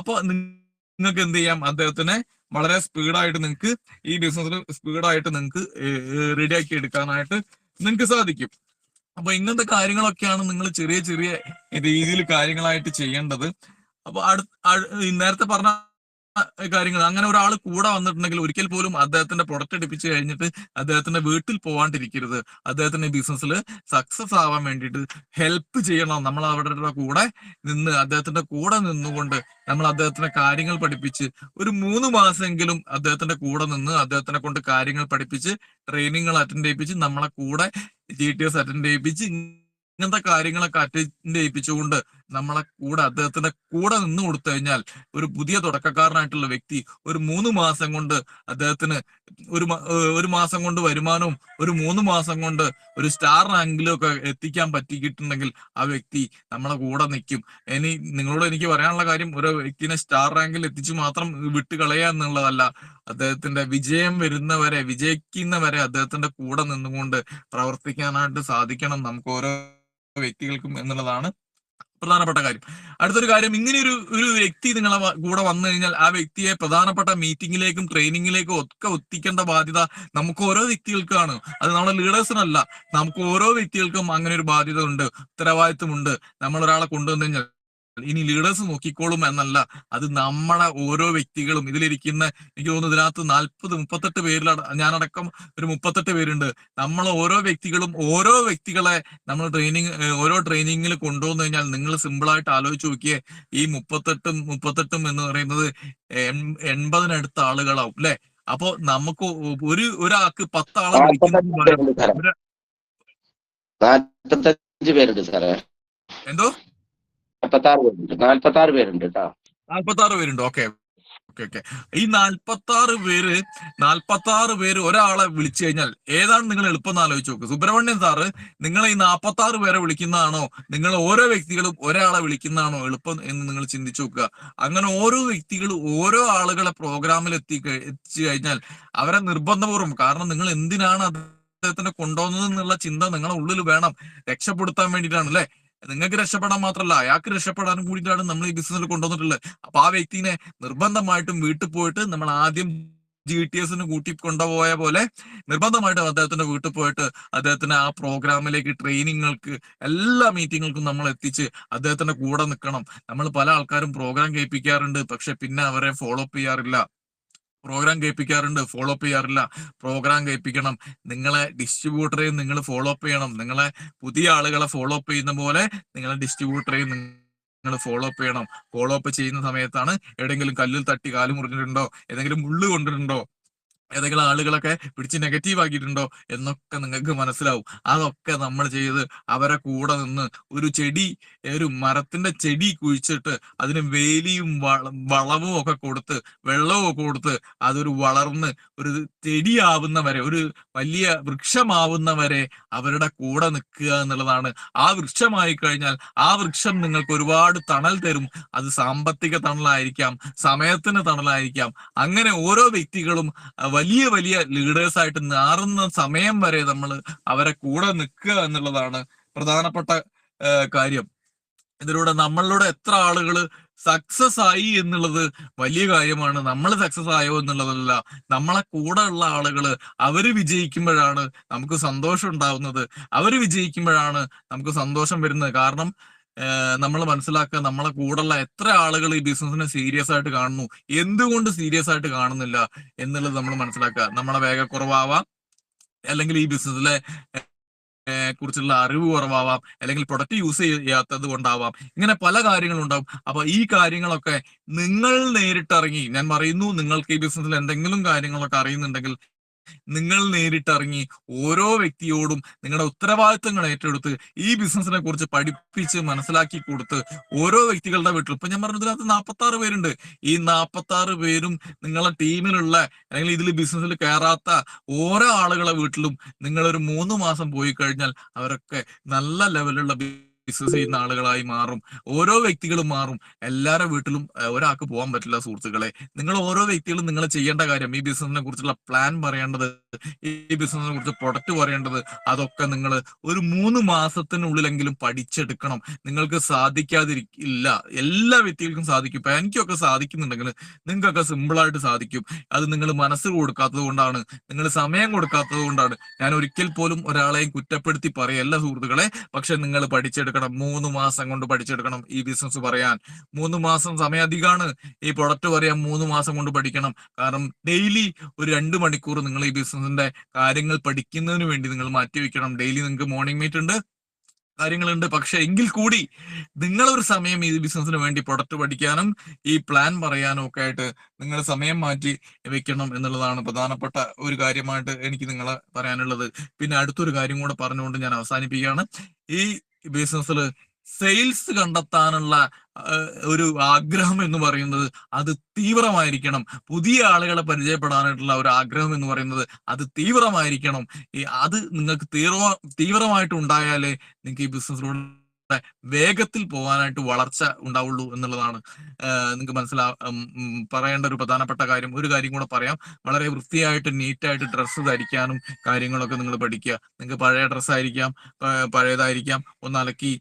അപ്പൊ നിങ്ങൾക്ക് എന്ത് ചെയ്യാം, അദ്ദേഹത്തിനെ വളരെ സ്പീഡായിട്ട് നിങ്ങൾക്ക് ഈ ബിസിനസ്സിൽ സ്പീഡായിട്ട് നിങ്ങൾക്ക് റെഡിയാക്കി എടുക്കാനായിട്ട് നിങ്ങൾക്ക് സാധിക്കും. അപ്പൊ ഇങ്ങനത്തെ കാര്യങ്ങളൊക്കെയാണ് നിങ്ങൾ ചെറിയ ചെറിയ രീതിയിൽ കാര്യങ്ങളായിട്ട് ചെയ്യേണ്ടത്. അപ്പൊ നേരത്തെ പറഞ്ഞ കാര്യങ്ങൾ. അങ്ങനെ ഒരാൾ കൂടെ വന്നിട്ടുണ്ടെങ്കിൽ ഒരിക്കൽ പോലും അദ്ദേഹത്തിന്റെ പ്രൊഡക്റ്റ് എടുപ്പിച്ച് കഴിഞ്ഞിട്ട് അദ്ദേഹത്തിന്റെ വീട്ടിൽ പോവാണ്ടിരിക്കരുത്. അദ്ദേഹത്തിന്റെ ബിസിനസ്സിൽ സക്സസ് ആവാൻ വേണ്ടിയിട്ട് ഹെൽപ്പ് ചെയ്യണം. നമ്മൾ അവരുടെ കൂടെ നിന്ന് അദ്ദേഹത്തിന്റെ കൂടെ നിന്നുകൊണ്ട് നമ്മൾ അദ്ദേഹത്തിന്റെ കാര്യങ്ങൾ പഠിപ്പിച്ച് ഒരു 3 മാസമെങ്കിലും അദ്ദേഹത്തിന്റെ കൂടെ നിന്ന് അദ്ദേഹത്തിനെ കൊണ്ട് കാര്യങ്ങൾ പഠിപ്പിച്ച് ട്രെയിനിങ്ങൾ അറ്റൻഡ് ചെയ്യിപ്പിച്ച് നമ്മളെ കൂടെ GTS അറ്റൻഡ് ചെയ്യിപ്പിച്ച് ഇങ്ങനത്തെ കാര്യങ്ങളൊക്കെ അറ്റൻഡ് ചെയ്യിപ്പിച്ചുകൊണ്ട് നമ്മളെ കൂടെ അദ്ദേഹത്തിന്റെ കൂടെ നിന്ന് കൊടുത്തു കഴിഞ്ഞാൽ ഒരു പുതിയ തുടക്കക്കാരനായിട്ടുള്ള വ്യക്തി ഒരു 3 മാസം കൊണ്ട് അദ്ദേഹത്തിന് ഒരു മാസം കൊണ്ട് വരുമാനവും ഒരു 3 മാസം കൊണ്ട് ഒരു സ്റ്റാർ റാങ്കിലും ഒക്കെ എത്തിക്കാൻ പറ്റിയിട്ടുണ്ടെങ്കിൽ ആ വ്യക്തി നമ്മളെ കൂടെ നിൽക്കും. ഇനി നിങ്ങളോട് എനിക്ക് പറയാനുള്ള കാര്യം, ഒരു വ്യക്തിനെ സ്റ്റാർ റാങ്കിൽ എത്തിച്ചു മാത്രം വിട്ട് കളയുക എന്നുള്ളതല്ല. അദ്ദേഹത്തിന്റെ വിജയം വരുന്നവരെ, വിജയിക്കുന്നവരെ അദ്ദേഹത്തിന്റെ കൂടെ നിന്നുകൊണ്ട് പ്രവർത്തിക്കാനായിട്ട് സാധിക്കണം നമുക്ക് ഓരോ വ്യക്തികൾക്കും എന്നുള്ളതാണ് പ്രധാനപ്പെട്ട കാര്യം. അടുത്തൊരു കാര്യം, ഇങ്ങനെ ഒരു വ്യക്തി നിങ്ങളെ കൂടെ വന്നു കഴിഞ്ഞാൽ ആ വ്യക്തിയെ പ്രധാനപ്പെട്ട മീറ്റിംഗിലേക്കും ട്രെയിനിങ്ങിലേക്കും ഒക്കെ എത്തിക്കേണ്ട ബാധ്യത നമുക്ക് ഓരോ വ്യക്തികൾക്കാണ്. അത് നമ്മുടെ ലീഡേഴ്സിനല്ല, നമുക്ക് ഓരോ വ്യക്തികൾക്കും അങ്ങനെ ഒരു ബാധ്യത ഉണ്ട്, ഉത്തരവാദിത്വമുണ്ട്. നമ്മൾ ഒരാളെ കൊണ്ടുവന്നു കഴിഞ്ഞാൽ ഇനി ലീഡേഴ്സ് നോക്കിക്കോളും എന്നല്ല, അത് നമ്മളെ ഓരോ വ്യക്തികളും ഇതിലിരിക്കുന്ന, എനിക്ക് തോന്നുന്നു ഇതിനകത്ത് 38 പേരിൽ ഞാനടക്കം ഒരു 38 പേരുണ്ട്. നമ്മൾ ഓരോ വ്യക്തികളും ഓരോ വ്യക്തികളെ നമ്മൾ ഓരോ ട്രെയിനിങ്ങിൽ കൊണ്ടുവന്നു കഴിഞ്ഞാൽ നിങ്ങൾ സിമ്പിളായിട്ട് ആലോചിച്ച് നോക്കിയേ, ഈ 38 എന്ന് പറയുന്നത് 80-നടുത്ത ആളുകളാവും അല്ലെ. അപ്പോ നമുക്ക് ഒരാൾക്ക് 10 ആളെ വിളിക്കുന്ന എന്തോ 46 പേരുണ്ട് കേട്ടോ. 46 പേരുണ്ട്. ഓക്കെ. ഈ 46 പേര് ഒരാളെ വിളിച്ചു കഴിഞ്ഞാൽ ഏതാണ് നിങ്ങൾ എളുപ്പം എന്ന് ആലോചിച്ച് നോക്ക്. സുബ്രഹ്മണ്യൻ സാറ് നിങ്ങളെ ഈ 46 പേരെ വിളിക്കുന്നതാണോ, നിങ്ങൾ ഓരോ വ്യക്തികളും ഒരാളെ വിളിക്കുന്നതാണോ എളുപ്പം എന്ന് നിങ്ങൾ ചിന്തിച്ചു നോക്കുക. അങ്ങനെ ഓരോ വ്യക്തികളും ഓരോ ആളുകളെ പ്രോഗ്രാമിൽ എത്തിച്ചു കഴിഞ്ഞാൽ അവരെ നിർബന്ധപൂർവ്വം, കാരണം നിങ്ങൾ എന്തിനാണ് അദ്ദേഹത്തിനെ കൊണ്ടുപോകുന്നത് എന്നുള്ള ചിന്ത നിങ്ങളുടെ ഉള്ളിൽ വേണം. രക്ഷപ്പെടുത്താൻ വേണ്ടിയിട്ടാണ് അല്ലെ. നിങ്ങൾക്ക് രക്ഷപ്പെടാൻ മാത്രമല്ല അയാൾക്ക് രക്ഷപ്പെടാനും കൂടിയിട്ടാണ് നമ്മൾ ഈ ബിസിനസ്സിൽ കൊണ്ടുവന്നിട്ടുള്ളത്. അപ്പൊ ആ വ്യക്തിനെ നിർബന്ധമായിട്ടും വീട്ടിൽ പോയിട്ട് നമ്മൾ ആദ്യം GTS കൂട്ടി കൊണ്ടുപോയ പോലെ നിർബന്ധമായിട്ടും അദ്ദേഹത്തിന്റെ വീട്ടിൽ പോയിട്ട് അദ്ദേഹത്തിന് ആ പ്രോഗ്രാമിലേക്ക്, ട്രെയിനിങ്ങൾക്ക്, എല്ലാ മീറ്റിങ്ങുകൾക്കും നമ്മൾ എത്തിച്ച് അദ്ദേഹത്തിന്റെ കൂടെ നിൽക്കണം. നമ്മൾ പല ആൾക്കാരും പ്രോഗ്രാം കേൾപ്പിക്കാറുണ്ട്, പക്ഷെ പിന്നെ അവരെ ഫോളോ അപ്പ് ചെയ്യാറില്ല. പ്രോഗ്രാം കേൾപ്പിക്കണം. നിങ്ങളെ ഡിസ്ട്രിബ്യൂട്ടറെയും നിങ്ങൾ ഫോളോ അപ്പ് ചെയ്യണം. നിങ്ങളെ പുതിയ ആളുകളെ ഫോളോ അപ്പ് ചെയ്യുന്ന പോലെ നിങ്ങളെ ഡിസ്ട്രിബ്യൂട്ടറെയും നിങ്ങൾ ഫോളോ അപ്പ് ചെയ്യണം. ഫോളോ അപ്പ് ചെയ്യുന്ന സമയത്താണ് എവിടെയെങ്കിലും കല്ലിൽ തട്ടി കാല് മുറിഞ്ഞിട്ടുണ്ടോ, ഏതെങ്കിലും മുള്ളു കൊണ്ടിട്ടുണ്ടോ, ഏതെങ്കിലും ആളുകളൊക്കെ പിടിച്ച് നെഗറ്റീവ് ആക്കിയിട്ടുണ്ടോ എന്നൊക്കെ നിങ്ങൾക്ക് മനസ്സിലാവും. അതൊക്കെ നമ്മൾ ചെയ്ത് അവരെ കൂടെ നിന്ന് ഒരു മരത്തിന്റെ ചെടി കുഴിച്ചിട്ട് അതിന് വേലിയും വളവും ഒക്കെ കൊടുത്ത് വെള്ളവും ഒക്കെ കൊടുത്ത് അതൊരു വളർന്ന് ഒരു ചെടിയാവുന്നവരെ, ഒരു വലിയ വൃക്ഷമാവുന്നവരെ അവരുടെ കൂടെ നിൽക്കുക എന്നുള്ളതാണ്. ആ വൃക്ഷമായി കഴിഞ്ഞാൽ ആ വൃക്ഷം നിങ്ങൾക്ക് ഒരുപാട് തണൽ തരും. അത് സാമ്പത്തിക തണലായിരിക്കാം, സമയത്തിന് തണലായിരിക്കാം. അങ്ങനെ ഓരോ വ്യക്തികളും വലിയ വലിയ ലീഡേഴ്സ് ആയിട്ട് മാറുന്ന സമയം വരെ നമ്മൾ അവരെ കൂടെ നിൽക്കുക എന്നുള്ളതാണ് പ്രധാനപ്പെട്ട കാര്യം. ഇതിലൂടെ നമ്മളിലൂടെ എത്ര ആളുകൾ സക്സസ് ആയി എന്നുള്ളത് വലിയ കാര്യമാണ്. നമ്മൾ സക്സസ് ആയോ എന്നുള്ളതല്ല, നമ്മളെ കൂടെ ഉള്ള ആളുകള് അവര് വിജയിക്കുമ്പോഴാണ് നമുക്ക് സന്തോഷം ഉണ്ടാവുന്നത്. അവര് വിജയിക്കുമ്പോഴാണ് നമുക്ക് സന്തോഷം വരുന്നത്. കാരണം നമ്മൾ മനസ്സിലാക്കുക, നമ്മളെ കൂടെയുള്ള എത്ര ആളുകൾ ഈ ബിസിനസിനെ സീരിയസ് ആയിട്ട് കാണുന്നു, എന്തുകൊണ്ട് സീരിയസ് ആയിട്ട് കാണുന്നില്ല എന്നുള്ളത് നമ്മൾ മനസ്സിലാക്കുക. നമ്മളെ വേഗക്കുറവാവാം, അല്ലെങ്കിൽ ഈ ബിസിനസ്സിലെ കുറിച്ചുള്ള അറിവ് കുറവാവാം, അല്ലെങ്കിൽ പ്രൊഡക്റ്റ് യൂസ് ചെയ്യാത്തത് കൊണ്ടാവാം. ഇങ്ങനെ പല കാര്യങ്ങളും ഉണ്ടാവും. അപ്പൊ ഈ കാര്യങ്ങളൊക്കെ നിങ്ങൾ നേരിട്ടിറങ്ങി, ഞാൻ പറയുന്നു, നിങ്ങൾക്ക് ഈ ബിസിനസ്സിൽ എന്തെങ്കിലും കാര്യങ്ങളൊക്കെ അറിയുന്നുണ്ടെങ്കിൽ നിങ്ങൾ നേരിട്ടിറങ്ങി ഓരോ വ്യക്തിയോടും നിങ്ങളുടെ ഉത്തരവാദിത്തങ്ങൾ ഏറ്റെടുത്ത് ഈ ബിസിനസിനെ കുറിച്ച് പഠിപ്പിച്ച് മനസ്സിലാക്കി കൊടുത്ത് ഓരോ വ്യക്തികളുടെ വീട്ടിൽ, ഇപ്പൊ ഞാൻ പറഞ്ഞതിനകത്ത് 46 പേരുണ്ട്. ഈ 46 പേരും നിങ്ങളുടെ ടീമിലുള്ള, അല്ലെങ്കിൽ ഇതിൽ ബിസിനസ്സിൽ കയറാത്ത ഓരോ ആളുകളെ വീട്ടിലും നിങ്ങളൊരു 3 മാസം പോയി കഴിഞ്ഞാൽ അവരൊക്കെ നല്ല ലെവലുള്ള ബിസിനസ് ചെയ്യുന്ന ആളുകളായി മാറും. ഓരോ വ്യക്തികളും മാറും. എല്ലാവരുടെ വീട്ടിലും ഒരാൾക്ക് പോകാൻ പറ്റില്ല സുഹൃത്തുക്കളെ. നിങ്ങൾ ഓരോ വ്യക്തികളും നിങ്ങൾ ചെയ്യേണ്ട കാര്യം, ഈ ബിസിനസിനെ കുറിച്ചുള്ള പ്ലാൻ പറയേണ്ടത്, ഈ ബിസിനസിനെ കുറിച്ച് പ്രൊഡക്റ്റ് പറയേണ്ടത്, അതൊക്കെ നിങ്ങൾ ഒരു 3 മാസത്തിനുള്ളിലെങ്കിലും പഠിച്ചെടുക്കണം. നിങ്ങൾക്ക് സാധിക്കാതിരിക്കില്ല, എല്ലാ വ്യക്തികൾക്കും സാധിക്കും. ഇപ്പൊ എനിക്കൊക്കെ സാധിക്കുന്നുണ്ടെങ്കിൽ നിങ്ങൾക്കൊക്കെ സിമ്പിളായിട്ട് സാധിക്കും. അത് നിങ്ങൾ മനസ്സ് കൊടുക്കാത്തത് കൊണ്ടാണ്, നിങ്ങൾ സമയം കൊടുക്കാത്തത് കൊണ്ടാണ്. ഞാൻ ഒരിക്കൽ പോലും ഒരാളെയും കുറ്റപ്പെടുത്തി പറയല്ല സുഹൃത്തുക്കളെ. പക്ഷെ നിങ്ങൾ പഠിച്ചെടുക്കണം. പഠിച്ചെടുക്കണം. 3 മാസം കൊണ്ട് പഠിച്ചെടുക്കണം ഈ ബിസിനസ് പറയാൻ. 3 മാസം സമയം അധികമാണ്. ഈ പ്രൊഡക്റ്റ് പറയാൻ 3 മാസം കൊണ്ട് പഠിക്കണം. കാരണം ഡെയിലി ഒരു 2 മണിക്കൂർ നിങ്ങൾ ഈ ബിസിനസിന്റെ കാര്യങ്ങൾ പഠിക്കുന്നതിന് വേണ്ടി നിങ്ങൾ മാറ്റിവെക്കണം. ഡെയിലി നിങ്ങൾക്ക് മോർണിംഗ് മീറ്റ് ഉണ്ട്, കാര്യങ്ങളുണ്ട്. പക്ഷെ എങ്കിൽ കൂടി നിങ്ങളൊരു സമയം ഈ ബിസിനസിന് വേണ്ടി പ്രൊഡക്റ്റ് പഠിക്കാനും ഈ പ്ലാൻ പറയാനും ഒക്കെ ആയിട്ട് നിങ്ങൾ സമയം മാറ്റി വെക്കണം എന്നുള്ളതാണ് പ്രധാനപ്പെട്ട ഒരു കാര്യമായിട്ട് എനിക്ക് നിങ്ങളെ പറയാനുള്ളത്. പിന്നെ അടുത്തൊരു കാര്യം കൂടെ പറഞ്ഞുകൊണ്ട് ഞാൻ അവസാനിപ്പിക്കുകയാണ്. ഈ ബിസിനസ്സിൽ സെയിൽസ് കണ്ടെത്താനുള്ള ഒരു ആഗ്രഹം എന്ന് പറയുന്നത് അത് തീവ്രമായിരിക്കണം. പുതിയ ആളുകളെ പരിചയപ്പെടാനായിട്ടുള്ള ഒരു ആഗ്രഹം എന്ന് പറയുന്നത് അത് തീവ്രമായിരിക്കണം. അത് നിങ്ങൾക്ക് തീവ്രമായിട്ട് ഉണ്ടായാലേ നിങ്ങൾക്ക് ഈ ബിസിനസ്സിലൂടെ വേഗത്തിൽ പോകാനായിട്ട് വളർച്ച ഉണ്ടാവുള്ളൂ എന്നുള്ളതാണ് നിങ്ങൾക്ക് പറയേണ്ട ഒരു പ്രധാനപ്പെട്ട കാര്യം. ഒരു കാര്യം കൂടെ പറയാം. വളരെ വൃത്തിയായിട്ട് നീറ്റായിട്ട് ഡ്രസ്സ് ധരിക്കാനും കാര്യങ്ങളൊക്കെ നിങ്ങൾ പഠിക്കുക. നിങ്ങൾക്ക് പഴയ ഡ്രസ്സായിരിക്കാം, പഴയതായിരിക്കാം, ഒന്ന് അലക്കി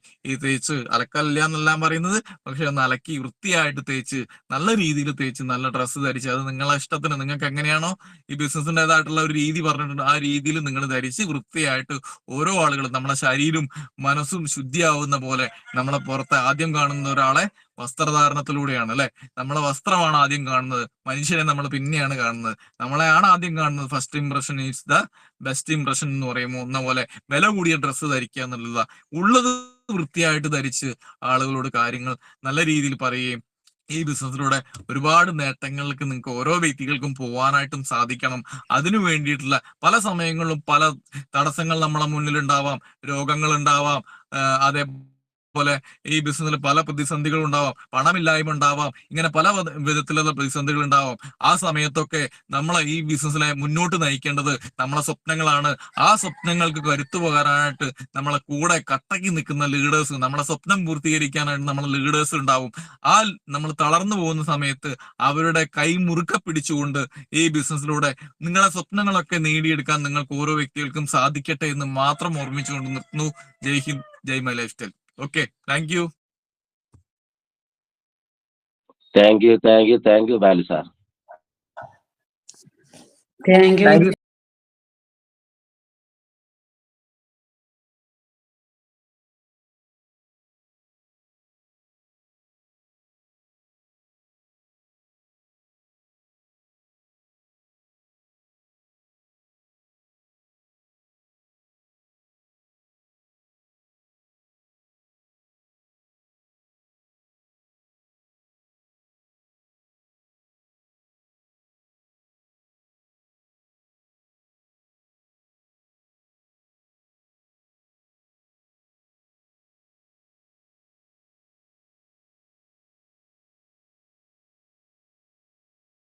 തേച്ച്, അലക്കല്ല എന്നെല്ലാം പറയുന്നത്, പക്ഷെ ഒന്ന് അലക്കി വൃത്തിയായിട്ട് തേച്ച് നല്ല രീതിയിൽ തേച്ച് നല്ല ഡ്രസ്സ് ധരിച്ച് അത് നിങ്ങളെ ഇഷ്ടത്തിന് നിങ്ങൾക്ക് എങ്ങനെയാണോ ഈ ബിസിനസിൻ്റെതായിട്ടുള്ള ഒരു രീതി പറഞ്ഞിട്ടുണ്ട് ആ രീതിയിൽ നിങ്ങൾ ധരിച്ച് വൃത്തിയായിട്ട് ഓരോ ആളുകളും നമ്മളെ ശരീരവും മനസ്സും ശുദ്ധിയാവുന്ന പോലെ നമ്മളെ പുറത്ത് ആദ്യം കാണുന്ന ഒരാളെ വസ്ത്രധാരണത്തിലൂടെയാണ്, അല്ലെ? നമ്മളെ വസ്ത്രമാണ് ആദ്യം കാണുന്നത്, മനുഷ്യനെ നമ്മൾ പിന്നെയാണ് കാണുന്നത്. നമ്മളെയാണ് ആദ്യം കാണുന്നത്. First impression is the best impression എന്ന് പറയുമ്പോൾ ഒന്ന പോലെ വില കൂടിയ ഡ്രസ്സ് ധരിക്കുക എന്നുള്ളതാ. ഉള്ളത് വൃത്തിയായിട്ട് ധരിച്ച് ആളുകളോട് കാര്യങ്ങൾ നല്ല രീതിയിൽ പറയുകയും ഈ ബിസിനസ്സിലൂടെ ഒരുപാട് നേട്ടങ്ങൾക്ക് നിങ്ങൾക്ക് ഓരോ വ്യക്തികൾക്കും പോകാനായിട്ടും സാധിക്കണം. അതിനു വേണ്ടിയിട്ടുള്ള പല സമയങ്ങളിലും പല തടസ്സങ്ങൾ നമ്മളെ മുന്നിൽ ഉണ്ടാവാം, രോഗങ്ങൾ ഉണ്ടാവാം, അതേപോലെ ഈ ബിസിനസ്സിൽ പല പ്രതിസന്ധികൾ ഉണ്ടാവാം, പണമില്ലായ്മ ഉണ്ടാവാം, ഇങ്ങനെ പല വിധത്തിലുള്ള പ്രതിസന്ധികൾ ഉണ്ടാവാം. ആ സമയത്തൊക്കെ നമ്മളെ ഈ ബിസിനസ്സിനെ മുന്നോട്ട് നയിക്കേണ്ടത് നമ്മളെ സ്വപ്നങ്ങളാണ്. ആ സ്വപ്നങ്ങൾക്ക് കരുത്തു പകരാനായിട്ട് നമ്മളെ കൂടെ കട്ടക്കി നിൽക്കുന്ന ലീഡേഴ്സ്, നമ്മളെ സ്വപ്നം പൂർത്തീകരിക്കാനായിട്ട് നമ്മളെ ലീഡേഴ്സ് ഉണ്ടാവും. ആ നമ്മൾ തളർന്നു പോകുന്ന സമയത്ത് അവരുടെ കൈ മുറുക്ക പിടിച്ചുകൊണ്ട് ഈ ബിസിനസ്സിലൂടെ നിങ്ങളെ സ്വപ്നങ്ങളൊക്കെ നേടിയെടുക്കാൻ നിങ്ങൾക്ക് ഓരോ വ്യക്തികൾക്കും സാധിക്കട്ടെ എന്ന് മാത്രം ഓർമ്മിച്ചുകൊണ്ട് നിർത്തുന്നു. Jai Hind, Jai my life style. Okay, thank you. Thank you Balu sir. Thank U.